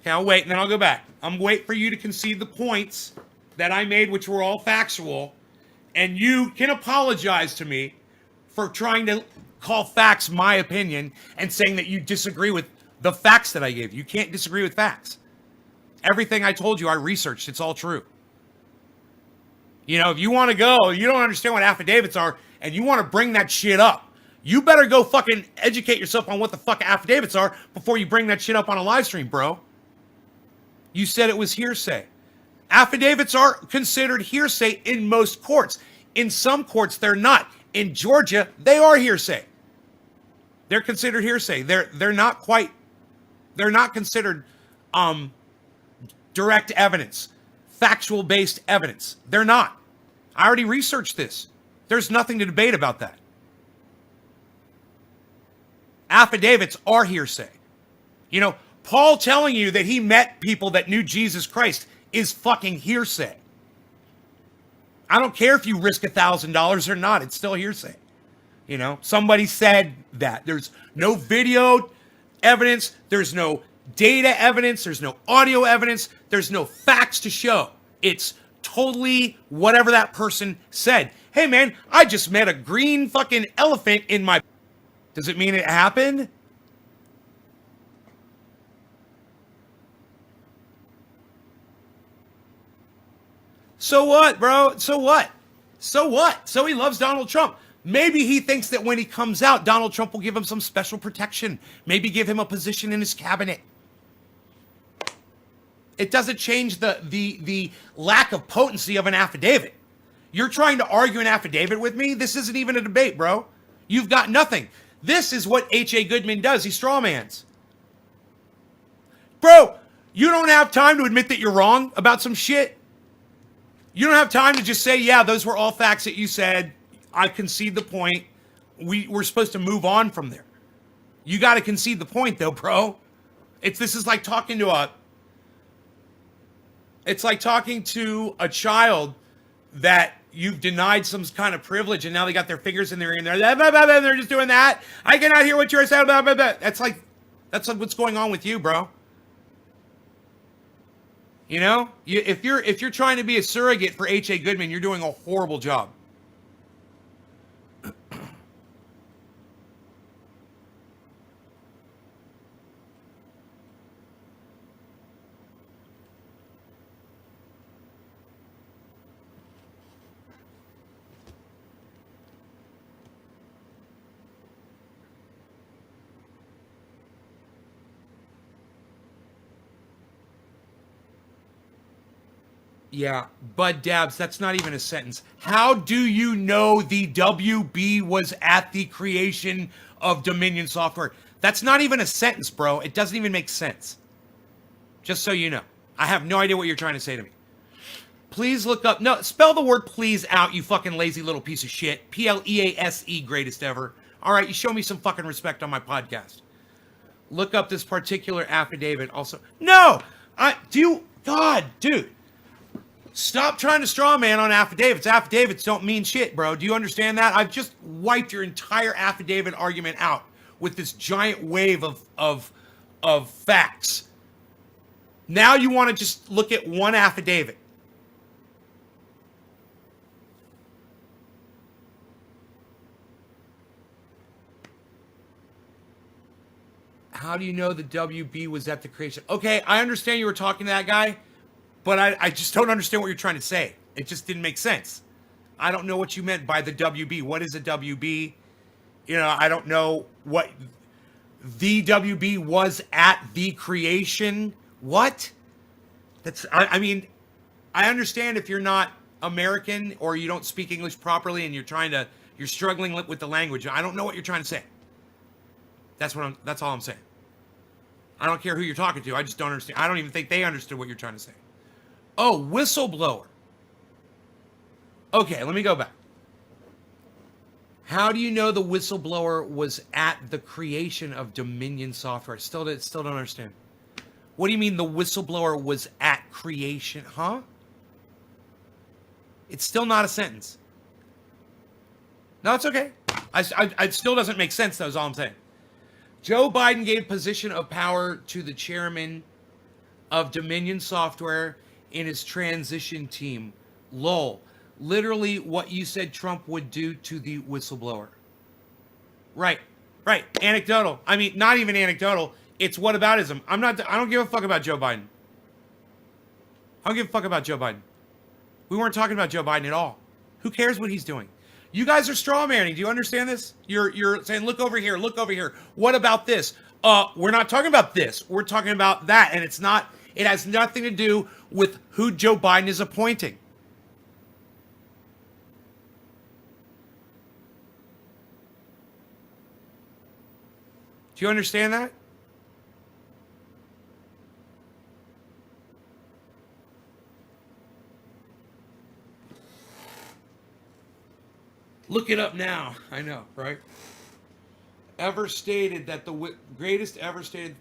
Okay, I'll wait, and then I'll go back. I'm waiting for you to concede the points that I made, which were all factual, and you can apologize to me for trying to call facts my opinion and saying that you disagree with the facts that I gave. You can't disagree with facts. Everything I told you, I researched. It's all true. You know, if you want to go, you don't understand what affidavits are, and you want to bring that shit up, you better go fucking educate yourself on what the fuck affidavits are before you bring that shit up on a live stream, bro. You said it was hearsay. Affidavits are considered hearsay in most courts. In some courts, they're not. In Georgia, they are hearsay. They're considered hearsay. They're not considered direct evidence, factual based evidence. They're not. I already researched this. There's nothing to debate about that. Affidavits are hearsay. You know, Paul telling you that he met people that knew Jesus Christ is fucking hearsay. I don't care if you risk $1,000 or not. It's still hearsay. You know, somebody said that. There's no video evidence. There's no data evidence. There's no audio evidence. There's no facts to show. It's totally whatever that person said. Hey, man, I just met a green fucking elephant in my... Does it mean it happened? So what, bro? So what? So what? So he loves Donald Trump. Maybe he thinks that when he comes out, Donald Trump will give him some special protection. Maybe give him a position in his cabinet. It doesn't change the lack of potency of an affidavit. You're trying to argue an affidavit with me? This isn't even a debate, bro. You've got nothing. This is what H.A. Goodman does. He strawmans. Bro, you don't have time to admit that you're wrong about some shit. You don't have time to just say, yeah, those were all facts that you said. I concede the point. We're supposed to move on from there. You got to concede the point, though, bro. This is like talking to a child that you've denied some kind of privilege, and now they got their fingers in their ear, and they're just doing that. I cannot hear what you're saying. That's what's going on with you, bro. You know, if you're trying to be a surrogate for H.A. Goodman, you're doing a horrible job. Yeah, Bud Dabs, that's not even a sentence. How do you know the WB was at the creation of Dominion Software? That's not even a sentence, bro. It doesn't even make sense. Just so you know. I have no idea what you're trying to say to me. Please look up. No, spell the word please out, you fucking lazy little piece of shit. Please, greatest ever. All right, you show me some fucking respect on my podcast. Look up this particular affidavit also. No! God, dude. Stop trying to straw man on affidavits. Affidavits don't mean shit, bro. Do you understand that? I've just wiped your entire affidavit argument out with this giant wave of facts. Now you want to just look at one affidavit. How do you know the WB was at the creation? Okay, I understand you were talking to that guy, but I just don't understand what you're trying to say. It just didn't make sense. I don't know what you meant by the WB. What is a WB? You know, I don't know what the WB was at the creation. What? I mean, I understand if you're not American or you don't speak English properly and you're struggling with the language. I don't know what you're trying to say. That's all I'm saying. I don't care who you're talking to. I just don't understand. I don't even think they understood what you're trying to say. Oh, whistleblower. Okay, let me go back. How do you know the whistleblower was at the creation of Dominion Software? Still don't understand. What do you mean the whistleblower was at creation? Huh? It's still not a sentence. No, it's okay. It still doesn't make sense, though, is all I'm saying. Joe Biden gave position of power to the chairman of Dominion Software in his transition team. Lol. Literally what you said Trump would do to the whistleblower. Right. Anecdotal. I mean, not even anecdotal. It's whataboutism. I don't give a fuck about Joe Biden. I don't give a fuck about Joe Biden. We weren't talking about Joe Biden at all. Who cares what he's doing? You guys are straw manning. Do you understand this? You're saying, look over here, look over here. What about this? We're not talking about this. We're talking about that. And it has nothing to do with who Joe Biden is appointing. Do you understand that? Look it up now. I know, right? Greatest ever stated that the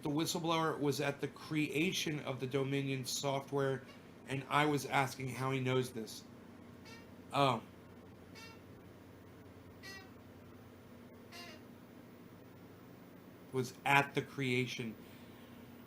whistleblower was at the creation of the Dominion software, and I was asking how he knows this. Oh. Was at the creation.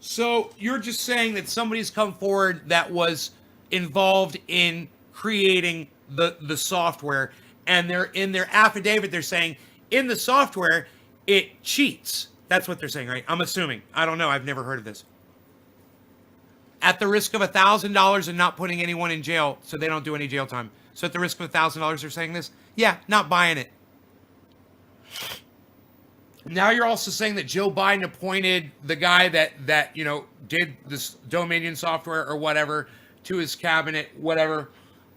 So you're just saying that somebody's come forward that was involved in creating the software, and they're in their affidavit, they're saying in the software it cheats. That's what they're saying, right? I'm assuming. I don't know. I've never heard of this. At the risk of $1,000 and not putting anyone in jail, so they don't do any jail time. So at the risk of $1,000, they're saying this? Yeah, not buying it. Now you're also saying that Joe Biden appointed the guy that did this Dominion software or whatever to his cabinet, whatever.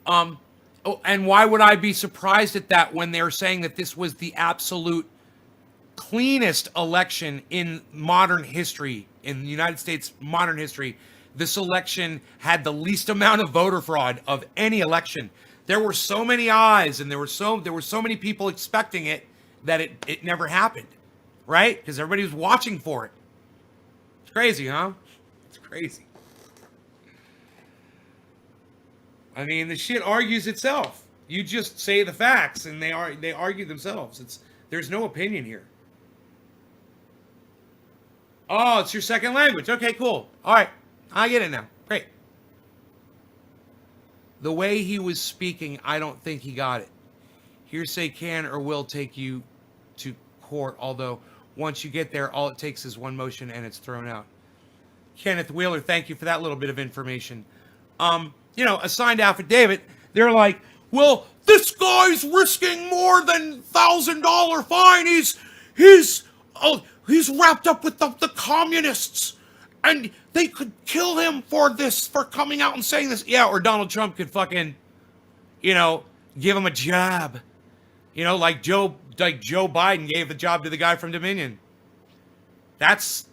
And why would I be surprised at that when they're saying that this was the absolute cleanest election in modern history, in the United States modern history? This election had the least amount of voter fraud of any election. There were so many eyes and there were so many people expecting it that it never happened. Right? Because everybody was watching for it. It's crazy, huh? It's crazy. I mean, the shit argues itself. You just say the facts, and they argue themselves. There's no opinion here. Oh, it's your second language. Okay, cool. All right, I get it now. Great. The way he was speaking, I don't think he got it. Hearsay can or will take you to court, although once you get there, all it takes is one motion and it's thrown out. Kenneth Wheeler, thank you for that little bit of information. A signed affidavit, they're like, well, this guy's risking more than $1,000 fine. He's wrapped up with the communists, and they could kill him for coming out and saying this. Yeah, or Donald Trump could fucking, give him a job. Like Joe Biden gave the job to the guy from Dominion. That's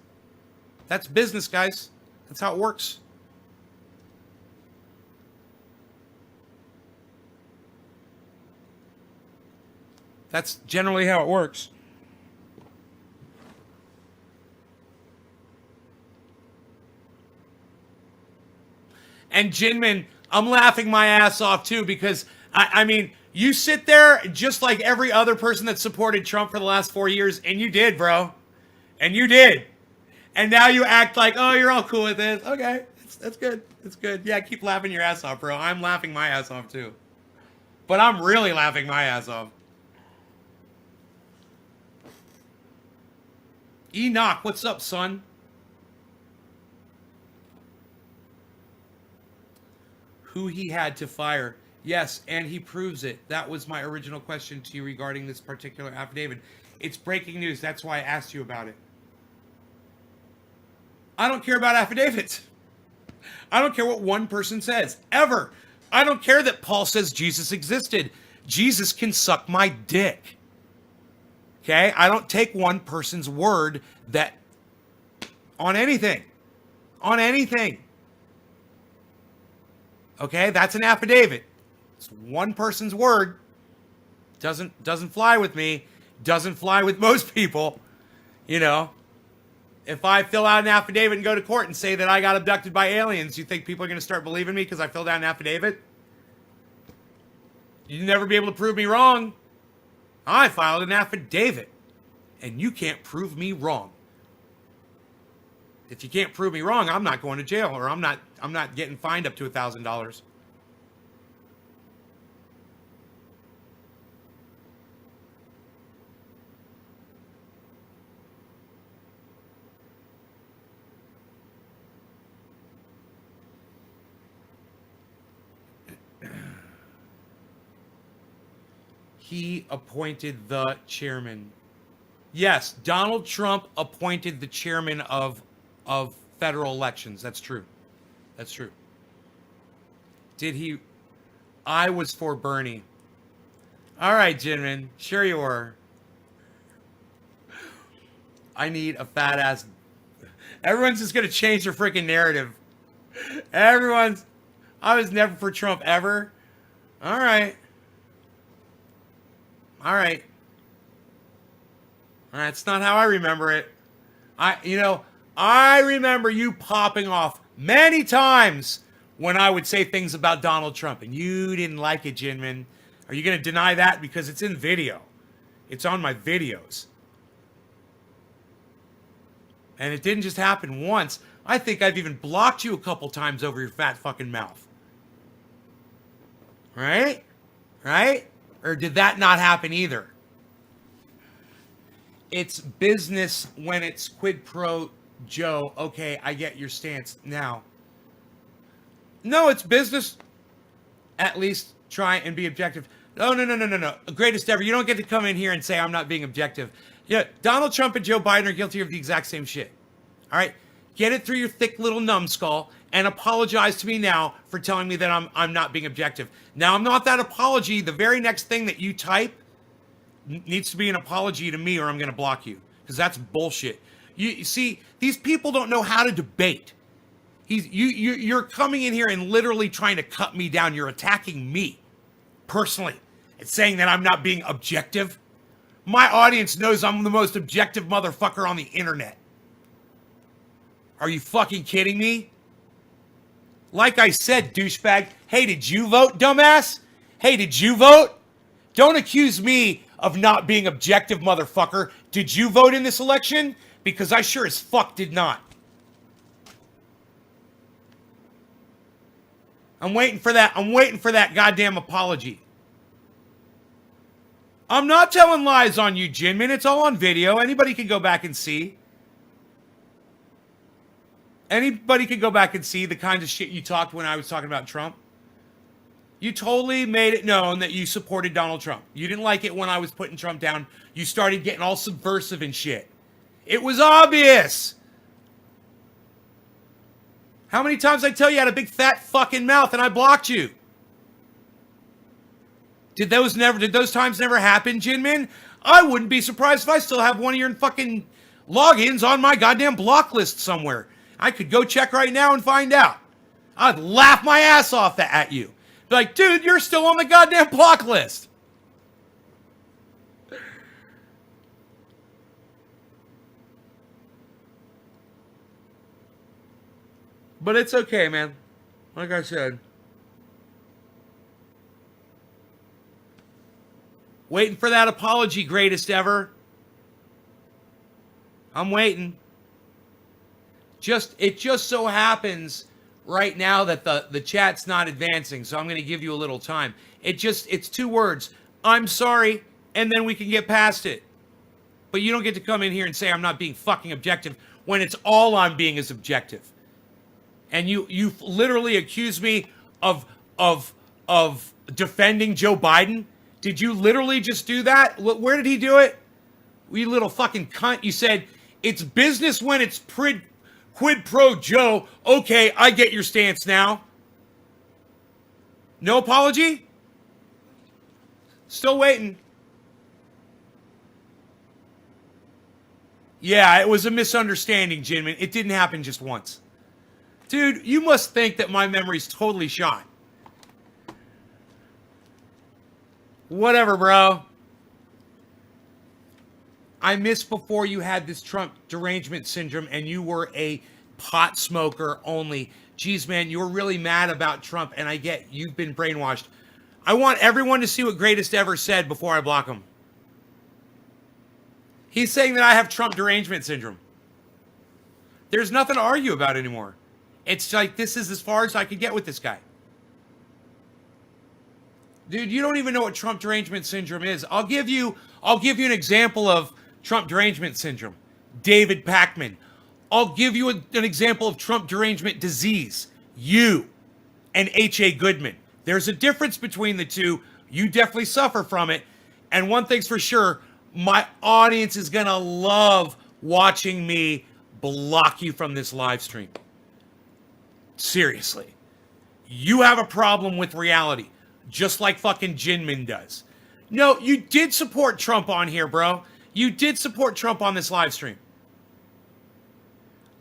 business, guys. That's how it works. That's generally how it works. And Jinmin, I'm laughing my ass off too because, I mean, you sit there just like every other person that supported Trump for the last 4 years, and you did, bro. And you did. And now you act like, oh, you're all cool with this. Okay, that's good. That's good. Yeah, keep laughing your ass off, bro. I'm laughing my ass off too. But I'm really laughing my ass off. Enoch, what's up, son? Who he had to fire. Yes, and he proves it. That was my original question to you regarding this particular affidavit. It's breaking news. That's why I asked you about it. I don't care about affidavits. I don't care what one person says, ever. I don't care that Paul says Jesus existed. Jesus can suck my dick. Okay? I don't take one person's word that on anything. On anything. Okay? That's an affidavit. It's one person's word. Doesn't fly with me. Doesn't fly with most people. You know? If I fill out an affidavit and go to court and say that I got abducted by aliens, you think people are going to start believing me because I filled out an affidavit? You'll never be able to prove me wrong. I filed an affidavit, and you can't prove me wrong. If you can't prove me wrong, I'm not going to jail, or I'm not getting fined up to $1,000. He appointed the chairman. Yes, Donald Trump appointed the chairman of federal elections. That's true. That's true. Did he? I was for Bernie. All right, Jinmin. Sure you were. I need a fat ass. Everyone's just going to change their freaking narrative. I was never for Trump ever. All right. All right. That's not how I remember it. I remember you popping off many times when I would say things about Donald Trump, and you didn't like it, Jinmin. Are you going to deny that? Because it's in video. It's on my videos. And it didn't just happen once. I think I've even blocked you a couple times over your fat fucking mouth. Right? Right? Or did that not happen either? It's business when it's quid pro Joe. Okay, I get your stance now. No, it's business. At least try and be objective. No. Greatest ever. You don't get to come in here and say I'm not being objective. Yeah, Donald Trump and Joe Biden are guilty of the exact same shit. All right? Get it through your thick little numbskull and apologize to me now for telling me that I'm not being objective. Now, I'm not that apology. The very next thing that you type needs to be an apology to me or I'm going to block you because that's bullshit. You see, these people don't know how to debate. You're coming in here and literally trying to cut me down. You're attacking me personally and saying that I'm not being objective. My audience knows I'm the most objective motherfucker on the internet. Are you fucking kidding me? Like I said, douchebag. Hey, did you vote, dumbass? Hey, did you vote? Don't accuse me of not being objective, motherfucker. Did you vote in this election? Because I sure as fuck did not. I'm waiting for that. I'm waiting for that goddamn apology. I'm not telling lies on you, Jinmin. It's all on video. Anybody can go back and see. Anybody can go back and see the kind of shit you talked when I was talking about Trump. You totally made it known that you supported Donald Trump. You didn't like it when I was putting Trump down. You started getting all subversive and shit. It was obvious. How many times I tell you had a big fat fucking mouth and I blocked you? Did those times never happen, Jinmin? I wouldn't be surprised if I still have one of your fucking logins on my goddamn block list somewhere. I could go check right now and find out. I'd laugh my ass off at you. Be like, dude, you're still on the goddamn block list. But it's okay, man. Like I said. Waiting for that apology, greatest ever. I'm waiting. It just so happens right now that the chat's not advancing, so I'm going to give you a little time. It's 2 words. I'm sorry, and then we can get past it. But you don't get to come in here and say I'm not being fucking objective when it's all I'm being is objective. And you literally accuse me of defending Joe Biden. Did you literally just do that? Where did he do it? You little fucking cunt. You said it's business when it's quid pro Joe. Okay, I get your stance now. No apology? Still waiting. Yeah, it was a misunderstanding, Jinmin. It didn't happen just once. Dude, you must think that my memory's totally shot. Whatever, bro. I missed before you had this Trump derangement syndrome and you were a pot smoker only. Geez, man, you were really mad about Trump, and I get you've been brainwashed. I want everyone to see what Greatest Ever said before I block him. He's saying that I have Trump derangement syndrome. There's nothing to argue about anymore. It's like this is as far as I could get with this guy. Dude, you don't even know what Trump derangement syndrome is. I'll give you an example of Trump derangement syndrome. David Pakman. I'll give you an example of Trump derangement disease. You and H.A. Goodman. There's a difference between the two. You definitely suffer from it. And one thing's for sure, my audience is going to love watching me block you from this live stream. Seriously. You have a problem with reality, just like fucking Jinmin does. No, you did support Trump on here, bro. You did support Trump on this live stream.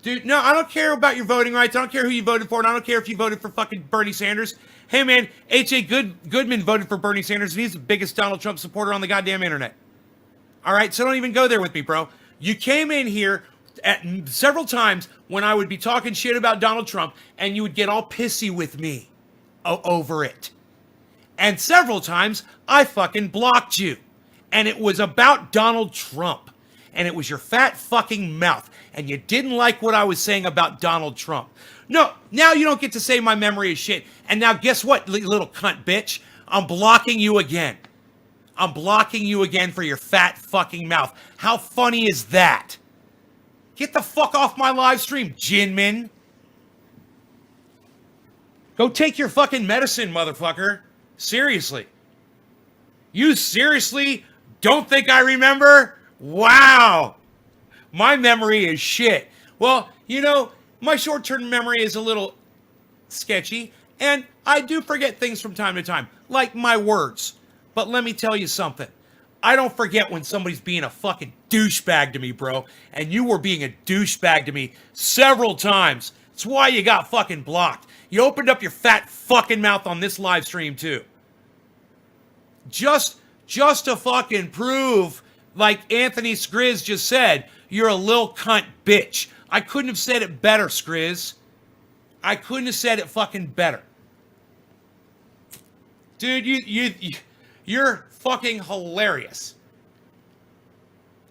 Dude, no, I don't care about your voting rights. I don't care who you voted for, and I don't care if you voted for fucking Bernie Sanders. Hey, man, H.A. Goodman voted for Bernie Sanders, and he's the biggest Donald Trump supporter on the goddamn internet. All right, so don't even go there with me, bro. You came in here several times when I would be talking shit about Donald Trump, and you would get all pissy with me over it. And several times, I fucking blocked you. And it was about Donald Trump. And it was your fat fucking mouth. And you didn't like what I was saying about Donald Trump. No, now you don't get to say my memory is shit. And now guess what, little cunt bitch? I'm blocking you again. I'm blocking you again for your fat fucking mouth. How funny is that? Get the fuck off my live stream, Jinmin. Go take your fucking medicine, motherfucker. Seriously. You seriously don't think I remember? Wow. My memory is shit. Well, you know, my short-term memory is a little sketchy, and I do forget things from time to time, like my words. But let me tell you something. I don't forget when somebody's being a fucking douchebag to me, bro. And you were being a douchebag to me several times. That's why you got fucking blocked. You opened up your fat fucking mouth on this live stream, too. Just to fucking prove, like Anthony Skriz just said, you're a lil cunt bitch. I couldn't have said it better, Skriz. I couldn't have said it fucking better. Dude, you're fucking hilarious.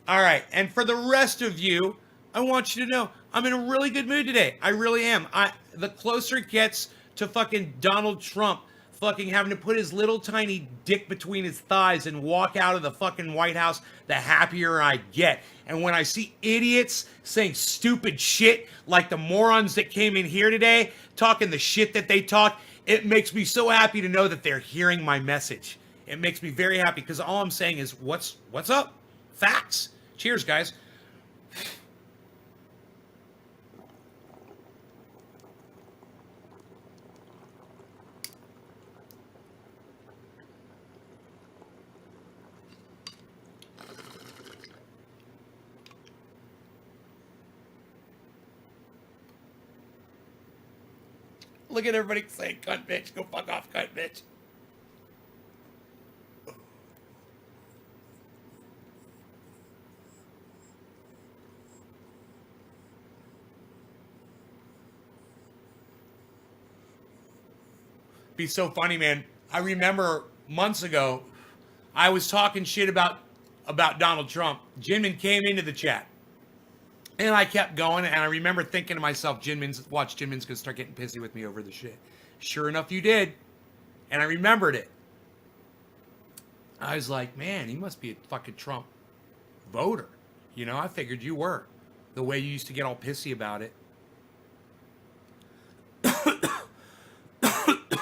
All right, and for the rest of you, I want you to know I'm in a really good mood today. I really am. The closer it gets to fucking Donald Trump fucking having to put his little tiny dick between his thighs and walk out of the fucking White House, the happier I get. And when I see idiots saying stupid shit like the morons that came in here today, talking the shit that they talk, it makes me so happy to know that they're hearing my message. It makes me very happy because all I'm saying is, what's up? Facts. Cheers, guys. Look at everybody saying, cunt bitch, go fuck off, cunt bitch. be so funny, man. I remember months ago, I was talking shit about Donald Trump. Jinmin came into the chat. And I kept going, and I remember thinking to myself, Jinmin's gonna start getting pissy with me over the shit. Sure enough, you did. And I remembered it. I was like, man, he must be a fucking Trump voter. You know, I figured you were. The way you used to get all pissy about it.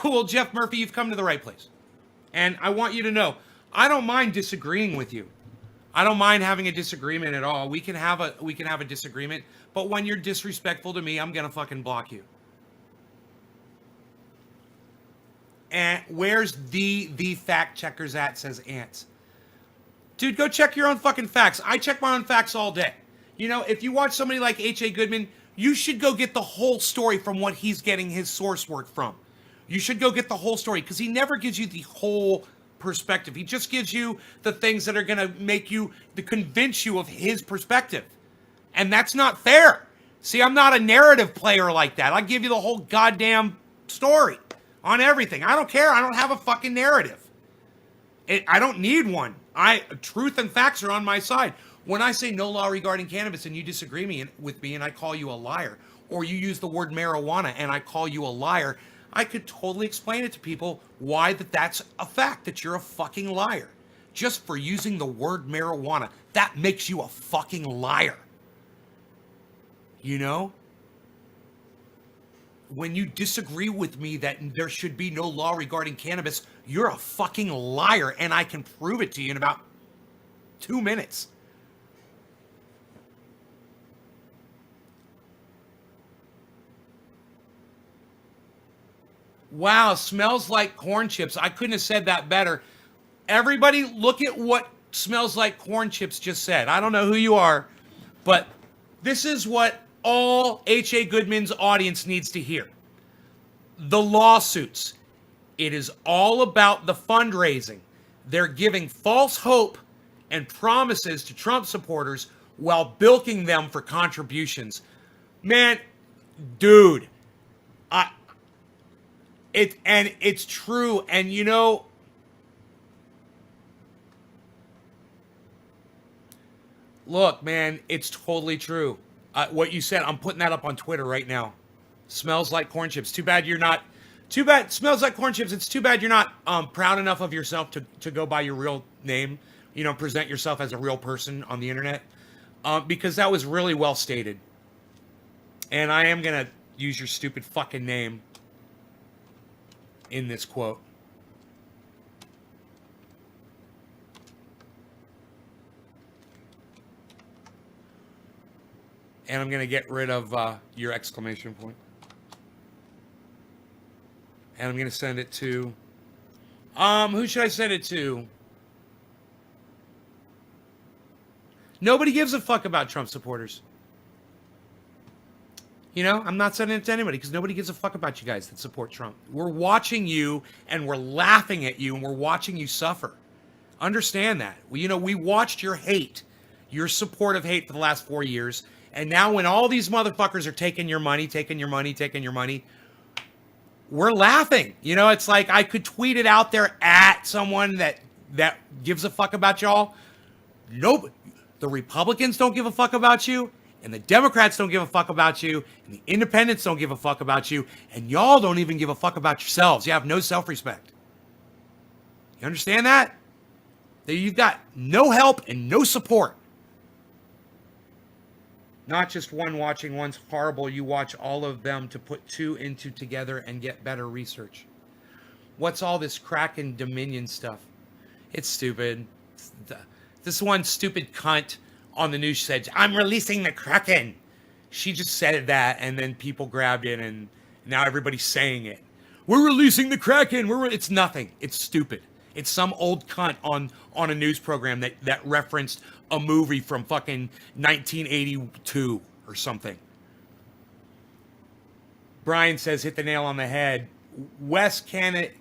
Well, Jeff Murphy, you've come to the right place. And I want you to know, I don't mind disagreeing with you. I don't mind having a disagreement at all. We can have a disagreement, but when you're disrespectful to me, I'm gonna fucking block you. And where's the fact checkers at, says Ants. Dude, go check your own fucking facts. I check my own facts all day. You know, if you watch somebody like H.A. Goodman, you should go get the whole story from what he's getting his source work from. You should go get the whole story, because he never gives you the whole perspective. He just gives you the things that are going to make you, to convince you of his perspective. And that's not fair. See, I'm not a narrative player like that. I give you the whole goddamn story on everything. I don't care. I don't have a fucking narrative. I don't need one. Truth and facts are on my side. When I say no law regarding cannabis and you disagree with me and I call you a liar, or you use the word marijuana and I call you a liar, I could totally explain it to people why that's a fact, that you're a fucking liar. Just for using the word marijuana, that makes you a fucking liar. You know? When you disagree with me that there should be no law regarding cannabis, you're a fucking liar, and I can prove it to you in about 2 minutes. Wow, smells like corn chips. I couldn't have said that better. Everybody, look at what smells like corn chips just said. I don't know who you are, but this is what all H.A. Goodman's audience needs to hear. The lawsuits. It is all about the fundraising. They're giving false hope and promises to Trump supporters while bilking them for contributions. Man, dude, it's true. And you know, look, man, it's totally true. What you said, I'm putting that up on Twitter right now. Smells like corn chips. Too bad you're not. Too bad. Smells like corn chips. It's too bad you're not proud enough of yourself to go by your real name. You know, present yourself as a real person on the internet. Because that was really well stated. And I am gonna use your stupid fucking name in this quote. And I'm going to get rid of your exclamation point. And I'm going to send it to... who should I send it to? Nobody gives a fuck about Trump supporters. You know, I'm not sending it to anybody because nobody gives a fuck about you guys that support Trump. We're watching you and we're laughing at you and we're watching you suffer. Understand that. You know, we watched your hate, your support of hate for the last 4 years. And now when all these motherfuckers are taking your money, we're laughing. You know, it's like I could tweet it out there at someone that gives a fuck about y'all. Nope. The Republicans don't give a fuck about you. And the Democrats don't give a fuck about you. And the independents don't give a fuck about you. And y'all don't even give a fuck about yourselves. You have no self-respect. You understand that? That you've got no help and no support. Not just one watching one's horrible. You watch all of them to put two into together and get better research. What's all this Kraken Dominion stuff? It's stupid. This one stupid cunt on the news said, I'm releasing the Kraken. She just said that, and then people grabbed it, and now everybody's saying it. We're releasing the Kraken. It's nothing. It's stupid. It's some old cunt on a news program that referenced a movie from fucking 1982 or something. Brian says, hit the nail on the head. West Kennedy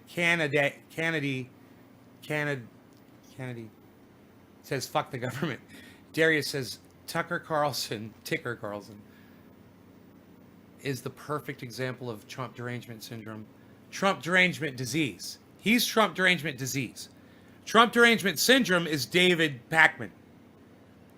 says, fuck the government. Darius says, Ticker Carlson is the perfect example of Trump derangement syndrome. Trump derangement disease. He's Trump derangement disease. Trump derangement syndrome is David Pakman.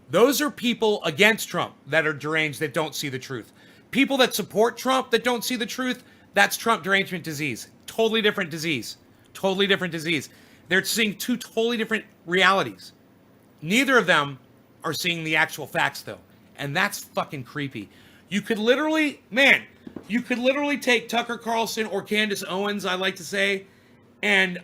Those are people against Trump that are deranged, that don't see the truth. People that support Trump that don't see the truth, that's Trump derangement disease. Totally different disease. Totally different disease. They're seeing two totally different realities. Neither of them are seeing the actual facts, though. And that's fucking creepy. You could literally, man, you could literally take Tucker Carlson or Candace Owens, I like to say, and,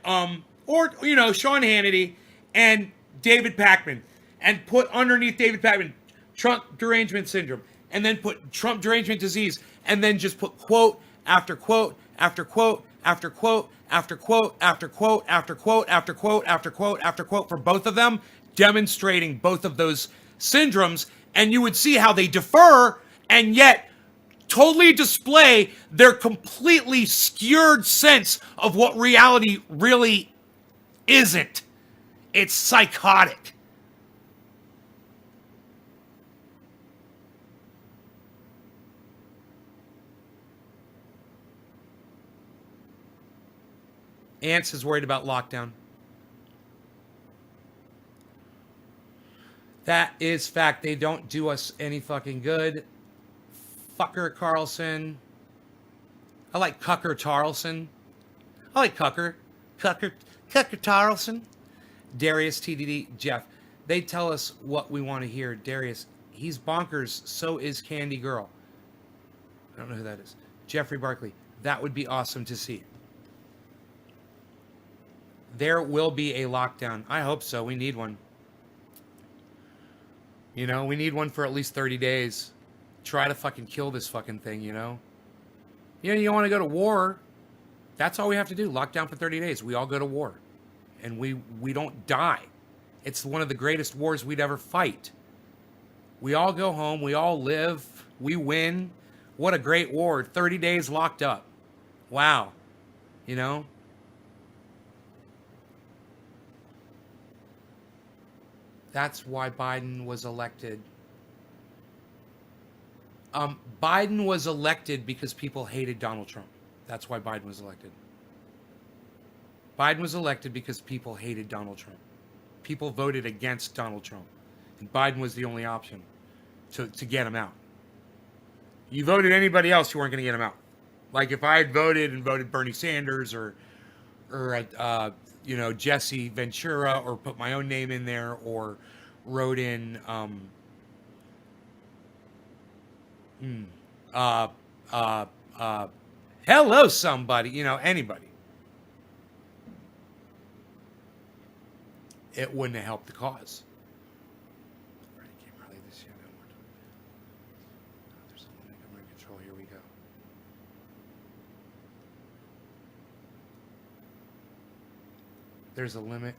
or, you know, Sean Hannity and David Pakman, and put underneath David Pakman, Trump derangement syndrome, and then put Trump derangement disease, and then just put quote after quote after quote after quote after quote after quote after quote after quote after quote after quote for both of them, demonstrating both of those syndromes, and you would see how they differ and yet totally display their completely skewed sense of what reality really isn't. It's psychotic. Ants is worried about lockdown. That is fact. They don't do us any fucking good. Fucker Carlson. I like Cucker Tarlson. I like Cucker. Cucker Tarlson. Darius TDD. Jeff. They tell us what we want to hear. Darius. He's bonkers. So is Candy Girl. I don't know who that is. Jeffrey Barkley. That would be awesome to see. There will be a lockdown. I hope so. We need one. You know, we need one for at least 30 days. Try to fucking kill this fucking thing, you know? You know, you want to go to war. That's all we have to do. Lock down for 30 days. We all go to war. And we don't die. It's one of the greatest wars we'd ever fight. We all go home. We all live. We win. What a great war. 30 days locked up. Wow. You know? That's why Biden was elected. Biden was elected because people hated Donald Trump. That's why Biden was elected. Biden was elected because people hated Donald Trump. People voted against Donald Trump. And Biden was the only option to get him out. You voted anybody else, you weren't going to get him out. Like if I had voted and voted Bernie Sanders or you know, Jesse Ventura, or put my own name in there, or wrote in hello somebody, you know, anybody, it wouldn't have helped the cause. There's a limit government control. Here we go. There's a limit.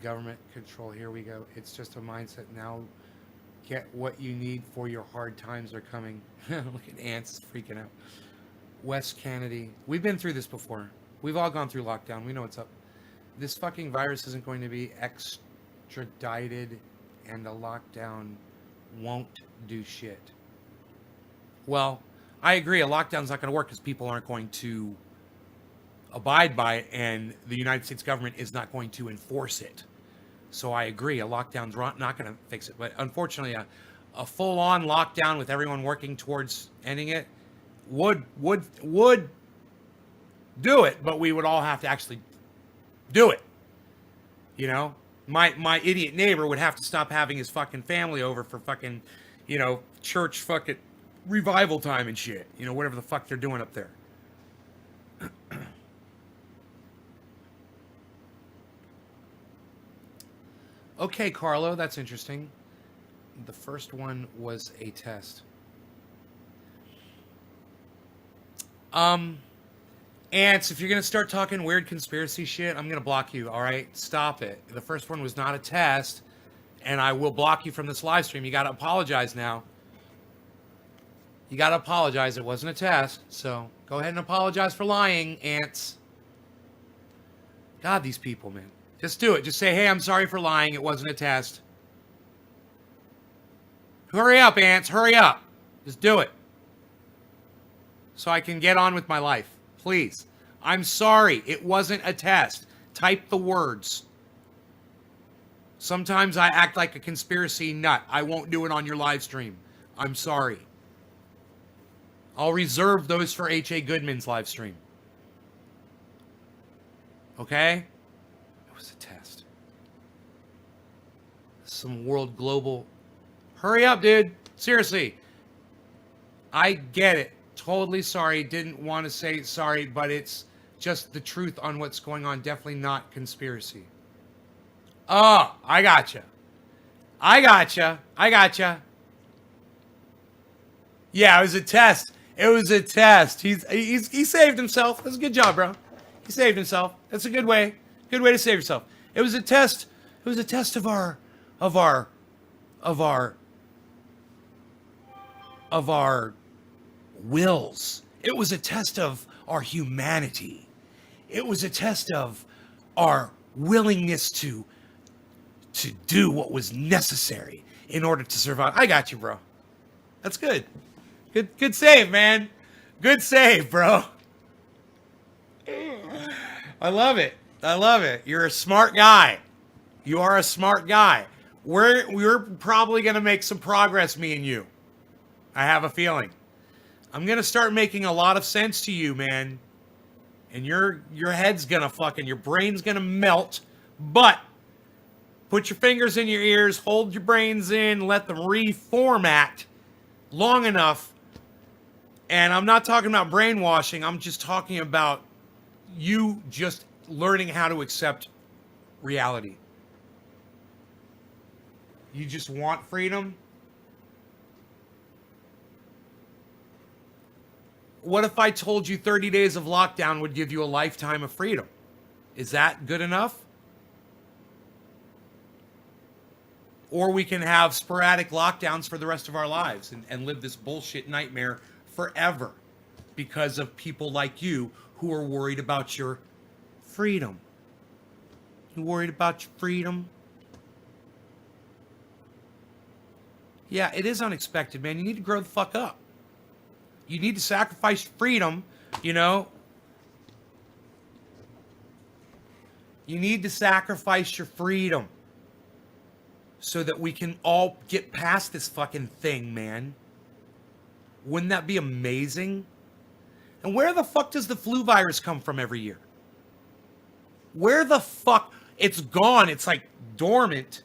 Government control. Here we go. It's just a mindset now. Get what you need for your hard times are coming. Look at Ants freaking out. Wes Kennedy. We've been through this before. We've all gone through lockdown. We know what's up. This fucking virus isn't going to be extradited, and a lockdown won't do shit. Well, I agree. A lockdown's not going to work because people aren't going to abide by it, and the United States government is not going to enforce it. So I agree, a lockdown's not going to fix it. But unfortunately, a full-on lockdown with everyone working towards ending it would do it, but we would all have to actually do it. You know, my idiot neighbor would have to stop having his fucking family over for fucking, you know, church fucking revival time and shit. You know, whatever the fuck they're doing up there. Okay, Carlo, that's interesting. The first one was a test. Ants, if you're going to start talking weird conspiracy shit, I'm going to block you, all right? Stop it. The first one was not a test, and I will block you from this live stream. You got to apologize now. You got to apologize. It wasn't a test, so go ahead and apologize for lying, Ants. God, these people, man. Just do it. Just say, hey, I'm sorry for lying. It wasn't a test. Hurry up, Ants. Hurry up. Just do it. So I can get on with my life. Please. I'm sorry. It wasn't a test. Type the words. Sometimes I act like a conspiracy nut. I won't do it on your live stream. I'm sorry. I'll reserve those for H.A. Goodman's live stream. Okay? It was a test. Some world global. Hurry up, dude. Seriously. I get it. Totally sorry. Didn't want to say sorry, but it's just the truth on what's going on. Definitely not conspiracy. Oh, I gotcha. I gotcha. I gotcha. Yeah, it was a test. It was a test. He saved himself. That's a good job, bro. He saved himself. That's a good way. Good way to save yourself. It was a test. It was a test of our wills. It was a test of our humanity. It was a test of our willingness to do what was necessary in order to survive. I got you, bro. That's good. Good save, man. Good save, bro. I love it. I love it. You're a smart guy. You are a smart guy. We're probably gonna make some progress, me and you. I have a feeling. I'm gonna start making a lot of sense to you, man. And your head's gonna your brain's gonna melt. But put your fingers in your ears, hold your brains in, let them reformat long enough. And I'm not talking about brainwashing. I'm just talking about you just learning how to accept reality. You just want freedom? What if I told you 30 days of lockdown would give you a lifetime of freedom? Is that good enough? Or we can have sporadic lockdowns for the rest of our lives and live this bullshit nightmare forever because of people like you who are worried about your freedom. You worried about your freedom? Yeah, it is unexpected, man. You need to grow the fuck up. You need to sacrifice freedom, you know? You need to sacrifice your freedom so that we can all get past this fucking thing, man. Wouldn't that be amazing? And where the fuck does the flu virus come from every year? Where the fuck? It's gone. It's like dormant.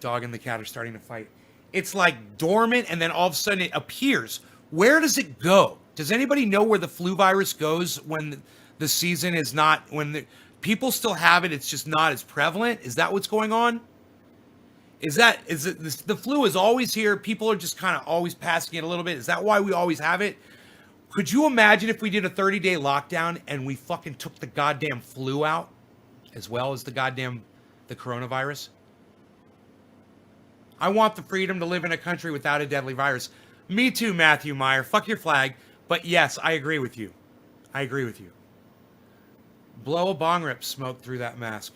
Dog and the cat are starting to fight. It's like dormant and then all of a sudden it appears. Where does it go? Does anybody know where the flu virus goes when the season is not, when the people still have it, it's just not as prevalent? Is that what's going on? Is it the flu is always here? People are just kind of always passing it a little bit. Is that why we always have it? Could you imagine if we did a 30-day lockdown and we fucking took the goddamn flu out as well as the coronavirus? I want the freedom to live in a country without a deadly virus. Me too, Matthew Meyer. Fuck your flag. But yes, I agree with you. I agree with you. Blow a bong rip smoke through that mask.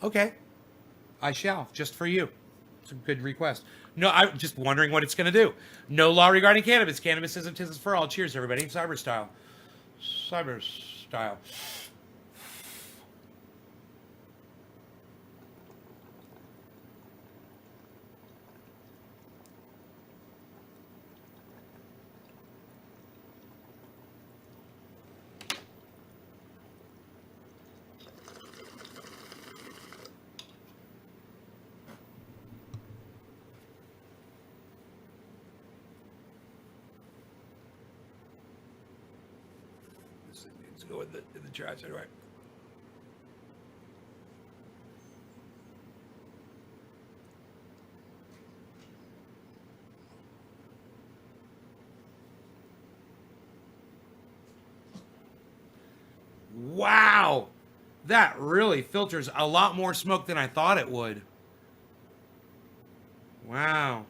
Okay. I shall, just for you. It's a good request. No, I'm just wondering what it's going to do. No law regarding cannabis. Cannabis isn't for all. Cheers, everybody. Cyber style. Cyber style. Let's go in the trash anyway. Wow, that really filters a lot more smoke than I thought it would. Wow.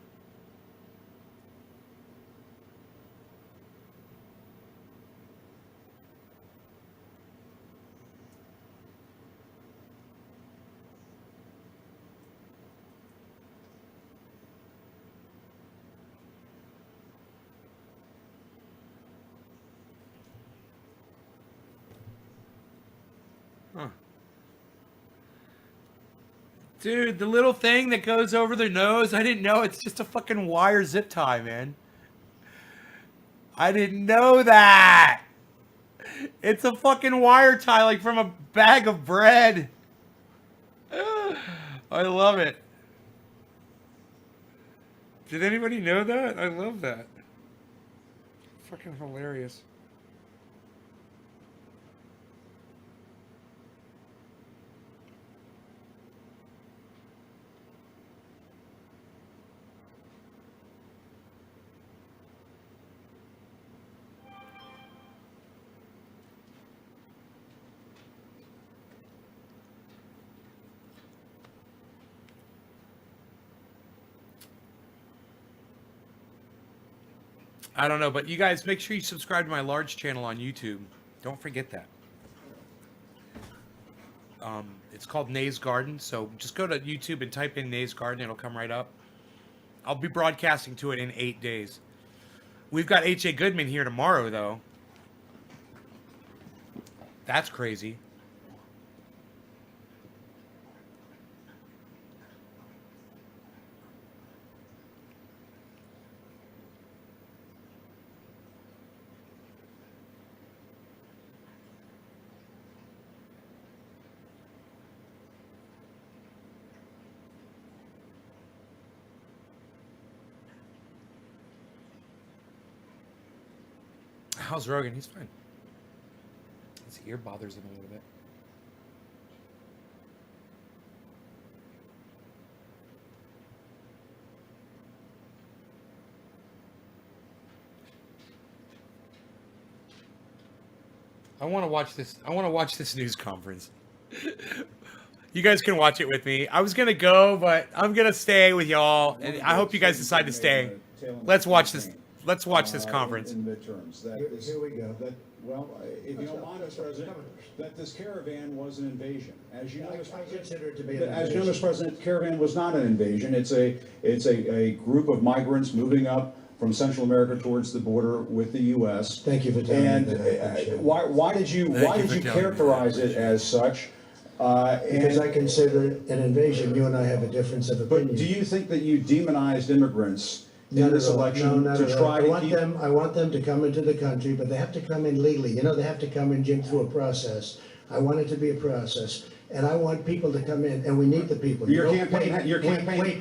Dude, the little thing that goes over their nose, I didn't know it's just a fucking wire zip tie, man. I didn't know that. It's a fucking wire tie, like from a bag of bread. I love it. Did anybody know that? I love that. Fucking hilarious. I don't know, but you guys make sure you subscribe to my large channel on YouTube. Don't forget that. It's called Nay's Garden, so just go to YouTube and type in Nay's Garden. It'll come right up. I'll be broadcasting to it in 8 days. We've got H.A. Goodman here tomorrow, though. That's crazy. How's Rogan? He's fine. His ear bothers him a little bit. I want to watch this. I want to watch this news conference. You guys can watch it with me. I was gonna go, but I'm gonna stay with y'all, and I hope you guys decide to stay. Let's watch this. Let's watch this conference. In midterms, Here we go. well, if you don't mind, Mr. President, that this caravan was an invasion. As you know, I consider it to be an as you know, invasion. Mr. President, caravan was not an invasion. It's a group of migrants moving up from Central America towards the border with the U.S. Thank you for telling me And that. I appreciate it. why did you Thank you did for you telling me characterize that. it as such? Because I consider it an invasion. You and I have a difference of opinion. But do you think that you demonized immigrants in Not this at all. election No, not to at all. try to keep? I want them to come into the country, but they have to come in legally. You know, they have to come in, Jim, through a process. I want it to be a process, and I want people to come in, and we need the people. Your You know, campaign- Wait.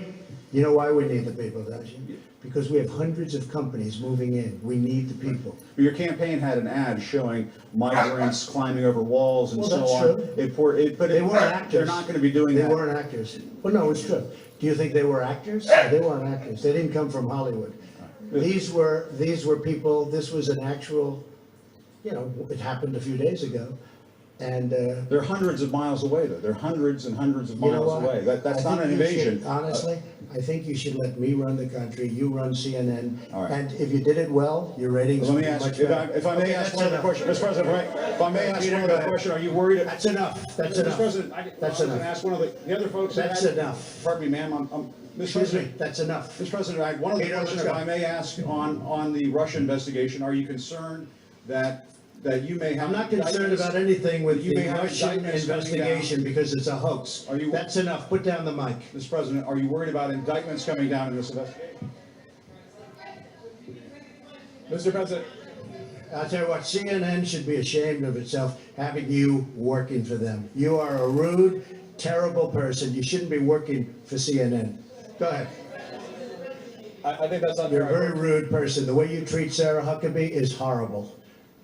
You know why we need the people, don't you? Because we have hundreds of companies moving in. We need the people. Your campaign had an ad showing migrants climbing over walls and Well, so that's on. true. But They weren't actors. they're not going to be doing They that. weren't actors. Well, no, it's true. Do you think they were actors? They weren't actors. They didn't come from Hollywood. These were people, this was an actual, you know, it happened a few days ago. And, They're hundreds of miles away, though. They're hundreds and hundreds of you know miles what? away. That's I not think an you should- invasion. Honestly, I think you should let me run the country, you run CNN. All right. And if you did it well, your ratings Let would me be ask, much if better. I may Okay, ask that's one other enough. question, Mr. President, right? If I may ask Peter, one go other ahead. question, are you worried? That's enough, that's Mr. enough. President, That's I was going enough. to ask one of the other folks. that That's had- enough. Pardon me, ma'am, Mr. Excuse me, President. that's enough. Mr. President, I had one other Peter, let's question, if go. I may ask, on the Russia investigation. Are you concerned that you may have? I'm not concerned indictments- about anything with You the may have Russian indictments coming down. investigation because it's a hoax. Are you- That's enough, put down the mic. Mr. President, are you worried about indictments coming down in this investigation? Mr. President. I'll tell you what, CNN should be ashamed of itself having you working for them. You are a rude, terrible person. You shouldn't be working for CNN. Go ahead. I think that's You're a unfair. very rude person. The way you treat Sarah Huckabee is horrible.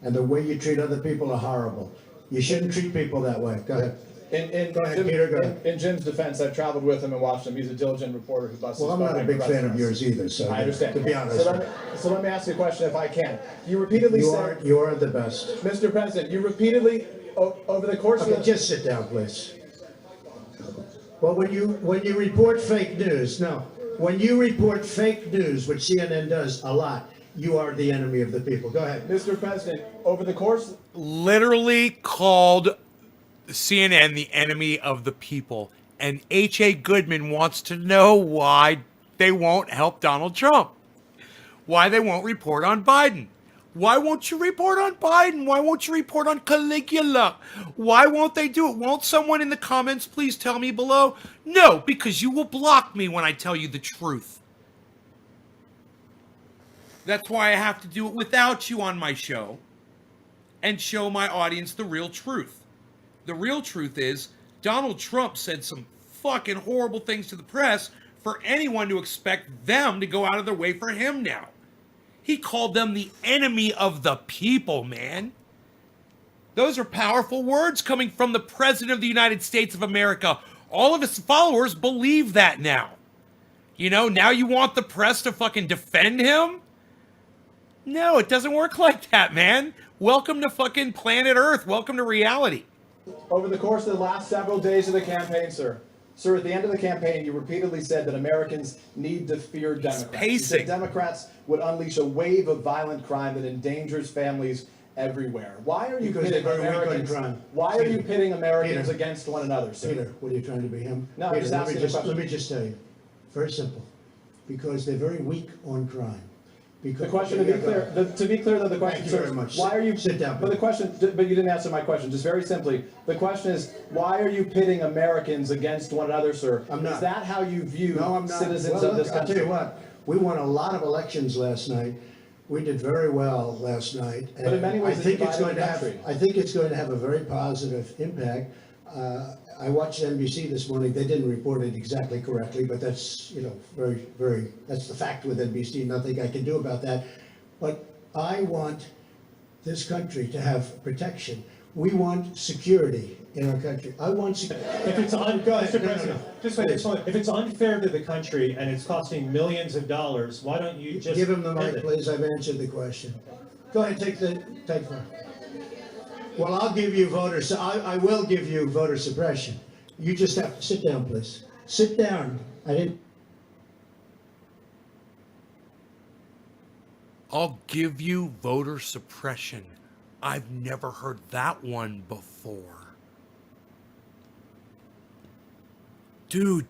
And the way you treat other people are horrible. You shouldn't treat people that way. Go ahead. In Go ahead, Peter, go ahead. in Jim's defense, I've traveled with him and watched him. He's a diligent reporter who busts his Well, I'm not butt a big and fan of provides yours either, so I understand. to be honest. So let me ask you a question if I can. You repeatedly said, You are the best. Mr. President, you repeatedly, over the course Okay, of the... just sit down, please. Well, when you report fake news, when you report fake news, which CNN does a lot, you are the enemy of the people. Go ahead. Mr. President, over the course... Literally called CNN the enemy of the people. And H.A. Goodman wants to know why they won't help Donald Trump. Why they won't report on Biden. Why won't you report on Biden? Why won't you report on Caligula? Why won't they do it? Won't someone in the comments please tell me below? No, because you will block me when I tell you the truth. That's why I have to do it without you on my show and show my audience the real truth. The real truth is Donald Trump said some fucking horrible things to the press for anyone to expect them to go out of their way for him now. He called them the enemy of the people, man. Those are powerful words coming from the President of the United States of America. All of his followers believe that now. You know, now you want the press to fucking defend him? No, it doesn't work like that, man. Welcome to fucking planet Earth. Welcome to reality. Over the course of the last several days of the campaign, sir, at the end of the campaign, you repeatedly said that Americans need to fear Democrats. You said Democrats would unleash a wave of violent crime that endangers families everywhere. Why are you pitting Americans? Why are you pitting Americans against one another, sir? Peter, what are you trying to be him? No, Peter, I'm just asking a question. let me just tell you. Very simple. Because they're very weak on crime. Because The question, to be clear, though, the question, Thank you very much. why are you, Sit down, but the please. question, but you didn't answer my question, just very simply, the question is, why are you pitting Americans against one another, sir? I'm not. Is that how you view No, I'm not. citizens Well, of this look, I'll country? tell you what, we won a lot of elections last night. We did very well last night. But in many ways, I think it it's going divided to the have. country. I think it's going to have a very positive impact. I watched NBC this morning. They didn't report it exactly correctly, but that's that's the fact with NBC. Nothing I can do about that. But I want this country to have protection. We want security in our country. I want security. If it's Go ahead. No, no, no. just wait, if it's unfair to the country and it's costing millions of dollars, why don't you just Give him the end mic, it? please. I've answered the question. Go ahead, take one. Well, I'll give you I will give you voter suppression. You just have to sit down, please. Sit down. I didn't. I'll give you voter suppression. I've never heard that one before. Dude,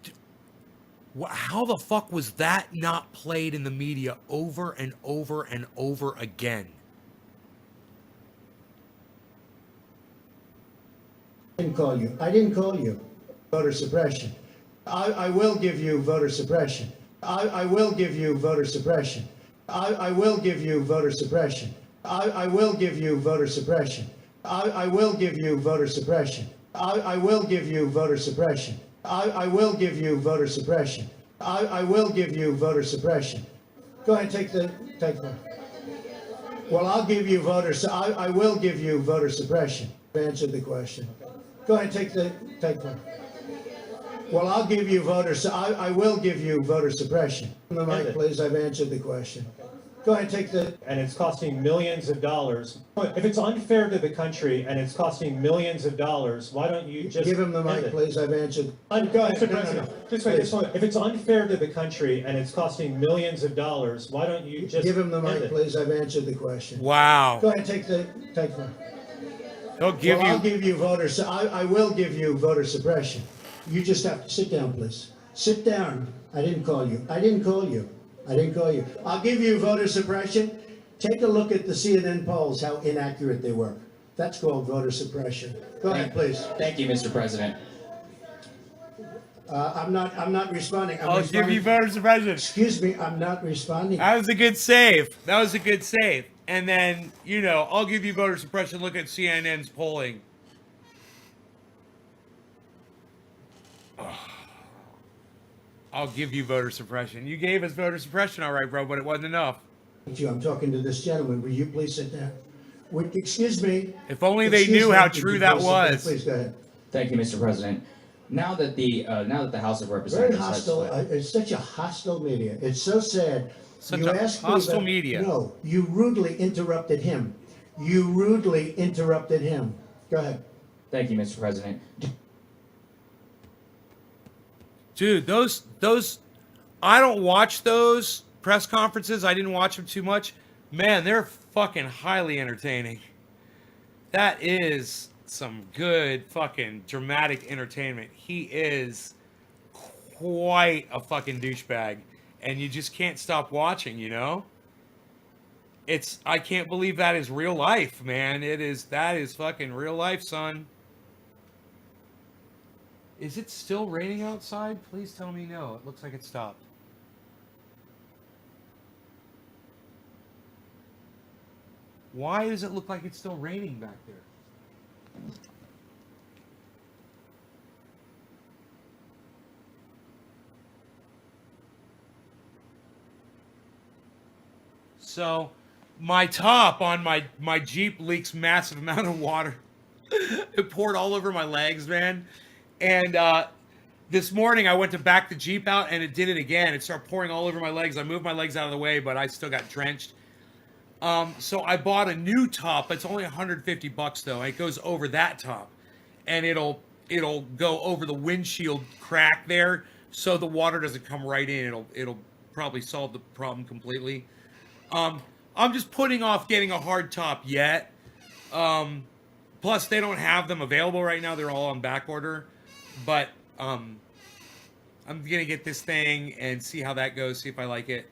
how the fuck was that not played in the media over and over and over again? I didn't call you. Voter suppression. I will give you voter suppression. I will give you voter suppression. I will give you voter suppression. I will give you voter suppression. I will give you voter suppression. I will give you voter suppression. I will give you voter suppression. I will give you voter suppression. Go ahead, take one. Well, I'll give you I will give you voter suppression. Answer the question. Go ahead, take one. Well, I'll give you I will give you voter suppression. The mic, please. I've answered the question. Go ahead, And it's costing millions of dollars. If it's unfair to the country and it's costing millions of dollars, why don't you just give him the end mic, it? please. I've answered. Go ahead, No, no, President. no. Just wait, Please. if it's unfair to the country and it's costing millions of dollars, why don't you just Give him the end mic, it? please. I've answered the question. Wow. Go ahead, take one. He'll give Well, I'll you. give you I will give you voter suppression. You just have to sit down, please. Sit down. I didn't call you. I didn't call you. I'll give you voter suppression. Take a look at the CNN polls, how inaccurate they were. That's called voter suppression. Go ahead, please. Thank you, Mr. President. I'm not responding. I'll give you voter suppression. Excuse me, I'm not responding. That was a good save. And then, I'll give you voter suppression. Look at CNN's polling. I'll give you voter suppression. You gave us voter suppression, all right, bro, but it wasn't enough. I'm talking to this gentleman. Will you please sit down? Excuse me. If only they Excuse knew me. how Would true you that please sit down? was. Please go ahead. Thank you, Mr. President. Now that the House of Very Representatives hostile. has It's such a hostile media. It's so sad. Such You a asked me hostile about- media. No, you rudely interrupted him. Go ahead. Thank you, Mr. President. Dude, those I don't watch those press conferences. I didn't watch them too much. Man, they're fucking highly entertaining. That is some good fucking dramatic entertainment. He is quite a fucking douchebag, and you just can't stop watching, I can't believe that is real life, man. That is fucking real life, son. Is it still raining outside? Please tell me no. It looks like it stopped. Why does it look like it's still raining back there? So, my top on my Jeep leaks massive amount of water. It poured all over my legs, man. And this morning I went to back the Jeep out and it did it again. It started pouring all over my legs. I moved my legs out of the way, but I still got drenched. So I bought a new top. It's only $150 though. It goes over that top, and it'll go over the windshield crack there, so the water doesn't come right in. It'll probably solve the problem completely. I'm just putting off getting a hard top yet. Plus they don't have them available right now. They're all on back order, but I'm gonna get this thing and see how that goes. See if I like it.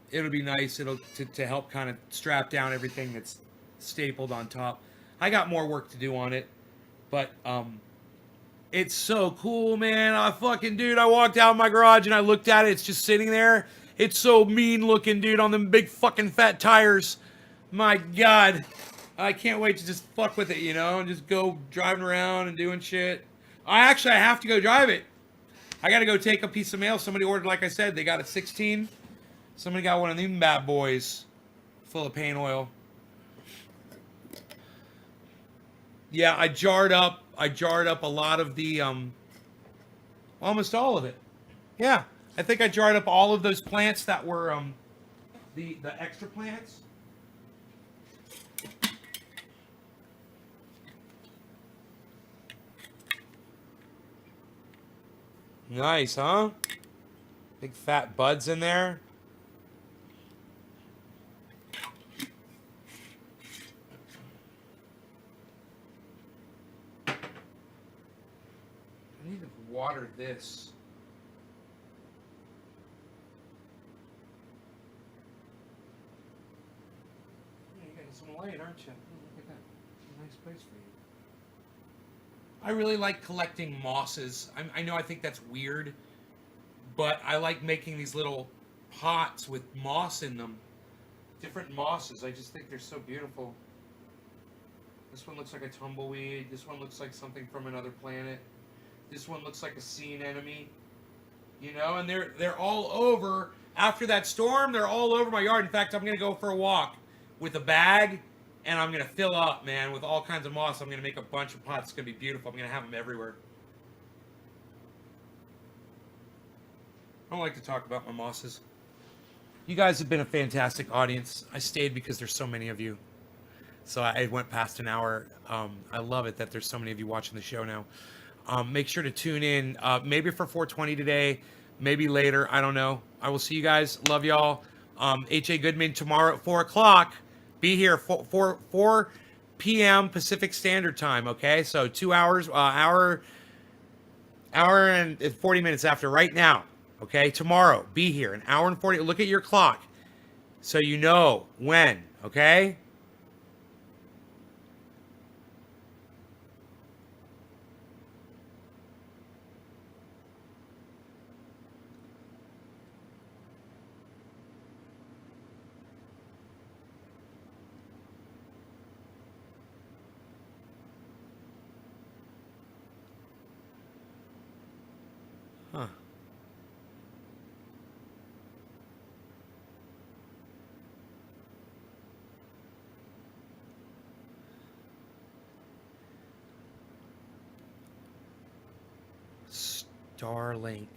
It'll be nice. It'll to help kind of strap down everything that's stapled on top. I got more work to do on it, but it's so cool, man. Dude, I walked out of my garage and I looked at it. It's just sitting there. It's so mean looking, dude, on them big fucking fat tires. My God, I can't wait to just fuck with it, you know, and just go driving around and doing shit. I have to go drive it. I got to go take a piece of mail. Somebody ordered, like I said, they got a 16. Somebody got one of them bad boys full of paint oil. Yeah, I jarred up a lot of the almost all of it. Yeah, I think I jarred up all of those plants that were the extra plants. Nice, huh? Big fat buds in there. I need to water this. Yeah, you're getting some light, aren't you? Oh, look at that. It's a nice place for you. I really like collecting mosses. I know I think that's weird, but I like making these little pots with moss in them. Different mosses. I just think they're so beautiful. This one looks like a tumbleweed. This one looks like something from another planet. This one looks like a sea anemone. You know, and they're all over. After that storm, they're all over my yard. In fact, I'm going to go for a walk with a bag, and I'm going to fill up, man, with all kinds of moss. I'm going to make a bunch of pots. It's going to be beautiful. I'm going to have them everywhere. I don't like to talk about my mosses. You guys have been a fantastic audience. I stayed because there's so many of you. So I went past an hour. I love it that there's so many of you watching the show now. Make sure to tune in, maybe for 420 today, maybe later. I don't know. I will see you guys. Love y'all. H.A. Goodman tomorrow at 4 o'clock. Be here 4 p.m. Pacific Standard Time. Okay, so 2 hours, hour and 40 minutes after right now. Okay, tomorrow, be here, an hour and 40. Look at your clock so you know when. Okay. Huh. Starlink.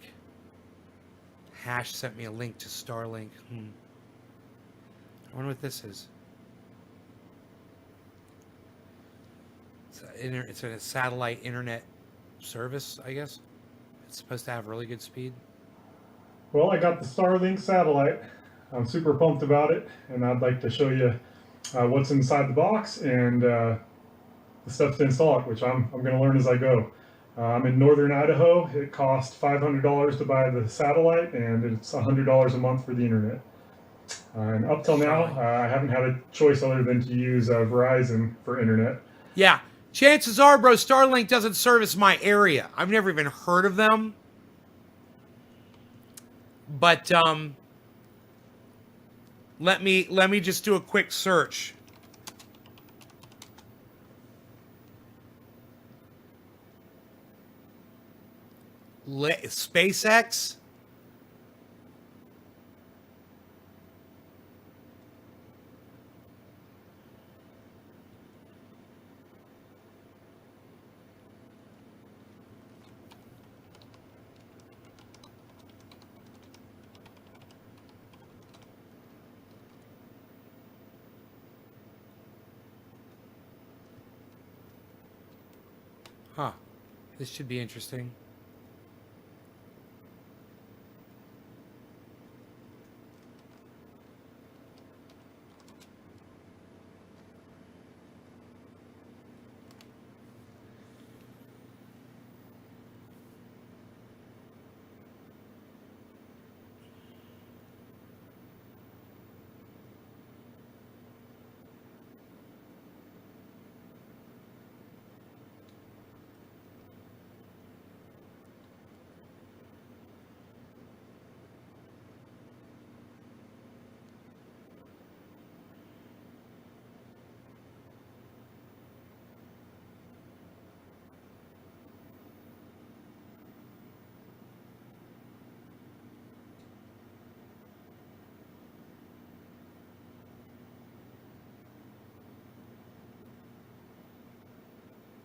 Hash sent me a link to Starlink. I wonder what this is. It's a satellite internet service, I guess. It's supposed to have really good speed. Well, I got the Starlink satellite. I'm super pumped about it, and I'd like to show you what's inside the box and the steps to install it, which I'm going to learn as I go. I'm in northern Idaho. It costs $500 to buy the satellite, and it's $100 a month for the internet. And up till now, I haven't had a choice other than to use Verizon for internet. Yeah. Chances are, bro, Starlink doesn't service my area. I've never even heard of them. But let me just do a quick search. SpaceX? Huh. This should be interesting.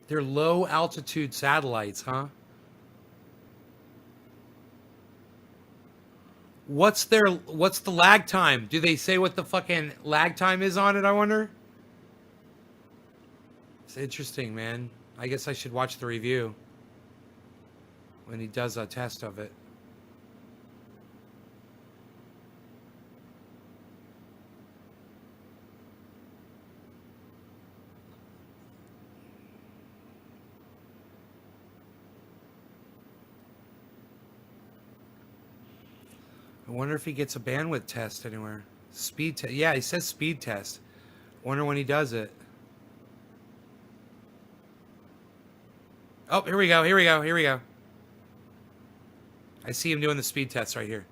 They're low altitude satellites, huh? What's the lag time? Do they say what the fucking lag time is on it, I wonder? It's interesting, man. I guess I should watch the review when he does a test of it. I wonder if he gets a bandwidth test anywhere. Speed test. Yeah, he says speed test. Wonder when he does it. Oh, here we go. Here we go. Here we go. I see him doing the speed test right here.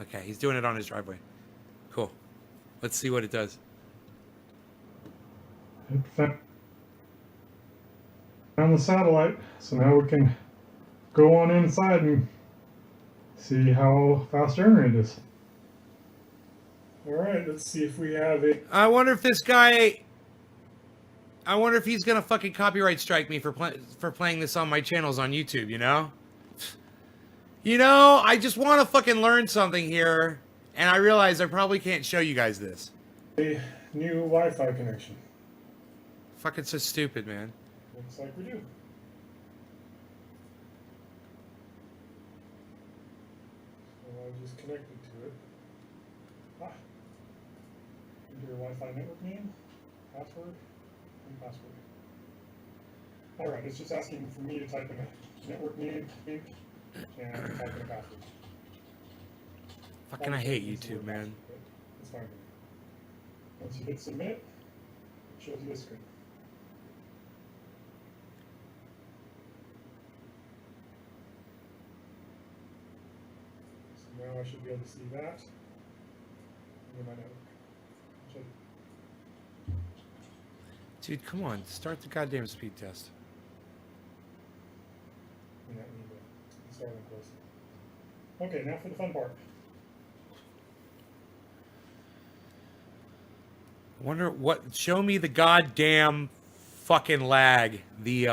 Okay, he's doing it on his driveway. Cool. Let's see what it does. Found the satellite, so now we can go on inside and see how fast our internet is. All right, let's see if we have it. I wonder if this guy... I wonder if he's gonna fucking copyright strike me for playing this on my channels on YouTube, you know? You know, I just want to fucking learn something here, and I realize I probably can't show you guys this. A new Wi-Fi connection. Fucking so stupid, man. Looks like we do. So I just connected to it. Enter your Wi-Fi network name, password, and password. Alright, it's just asking for me to type in a network name and type in a password. Fucking I hate YouTube, man. It's fine. Once you hit submit, it shows you this screen. So now I should be able to see that in my network. Dude, come on. Start the goddamn speed test. And that need to start them close. Okay, now for the fun part. I wonder what... Show me the goddamn fucking lag. The, It's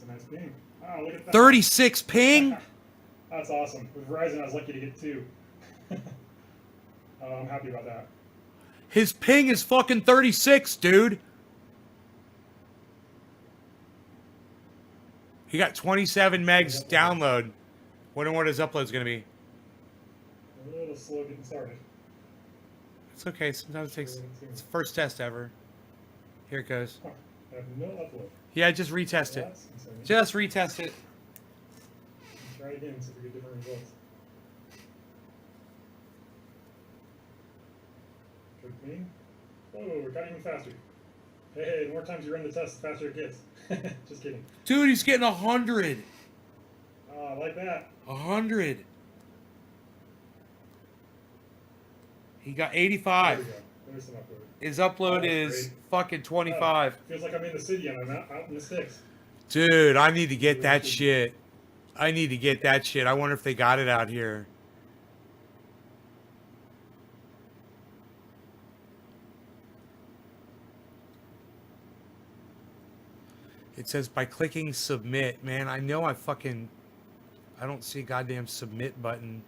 a nice ping. Wow, look at that. 36 ping? That's awesome. With Verizon, I was lucky to get 2. I'm happy about that. His ping is fucking 36, dude. He got 27 megs download. Wonder what his upload's gonna be. A little slow getting started. It's okay. Sometimes it takes... It's the first test ever. Here it goes. Huh. I have no upload. Yeah, just retest it. That's insane. Just retest it. Try again, see if we get different results. Took me. Oh, it got even faster. Hey, the more times you run the test, the faster it gets. Just kidding. Dude, he's getting 100. I like that. 100. He got There we 85. go. There's some upload. His upload That's is great. fucking 25. Feels like I'm in the city and I'm out in the sticks. Dude, I need to get that shit. I need to get that shit. I wonder if they got it out here. It says by clicking submit. Man, I know I don't see a goddamn submit button.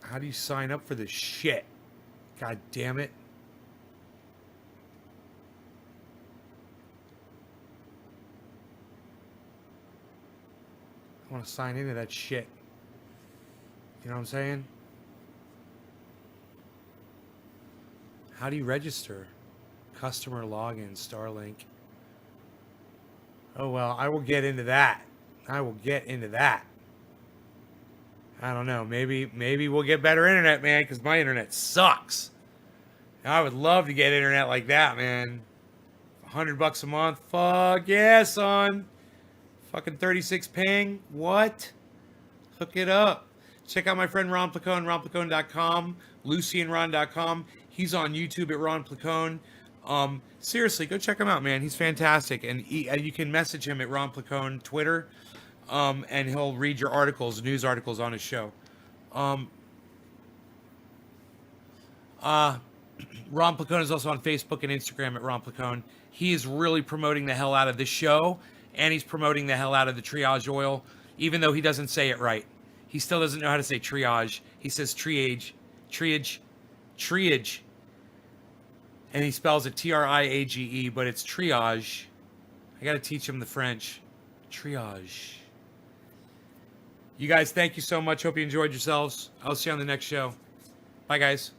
How do you sign up for this shit? God damn it. I want to sign into that shit. You know what I'm saying? How do you register? Customer login, Starlink. Oh, well, I will get into that. I will get into that. I don't know. Maybe we'll get better internet, man, because my internet sucks. I would love to get internet like that, man. $100 a month. Fuck yeah, son. Fucking 36 ping. What? Hook it up. Check out my friend Ron Placone, ronplacone.com, lucyandron.com. He's on YouTube at Ron Placone. Seriously, go check him out, man. He's fantastic. And you can message him at Ron Placone Twitter, and he'll read your articles, news articles on his show. Ron Placone is also on Facebook and Instagram at Ron Placone. He is really promoting the hell out of this show, and he's promoting the hell out of the triage oil, even though he doesn't say it right. He still doesn't know how to say triage. He says triage. And he spells it Triage, but it's triage. I got to teach him the French. Triage. You guys, thank you so much. Hope you enjoyed yourselves. I'll see you on the next show. Bye, guys.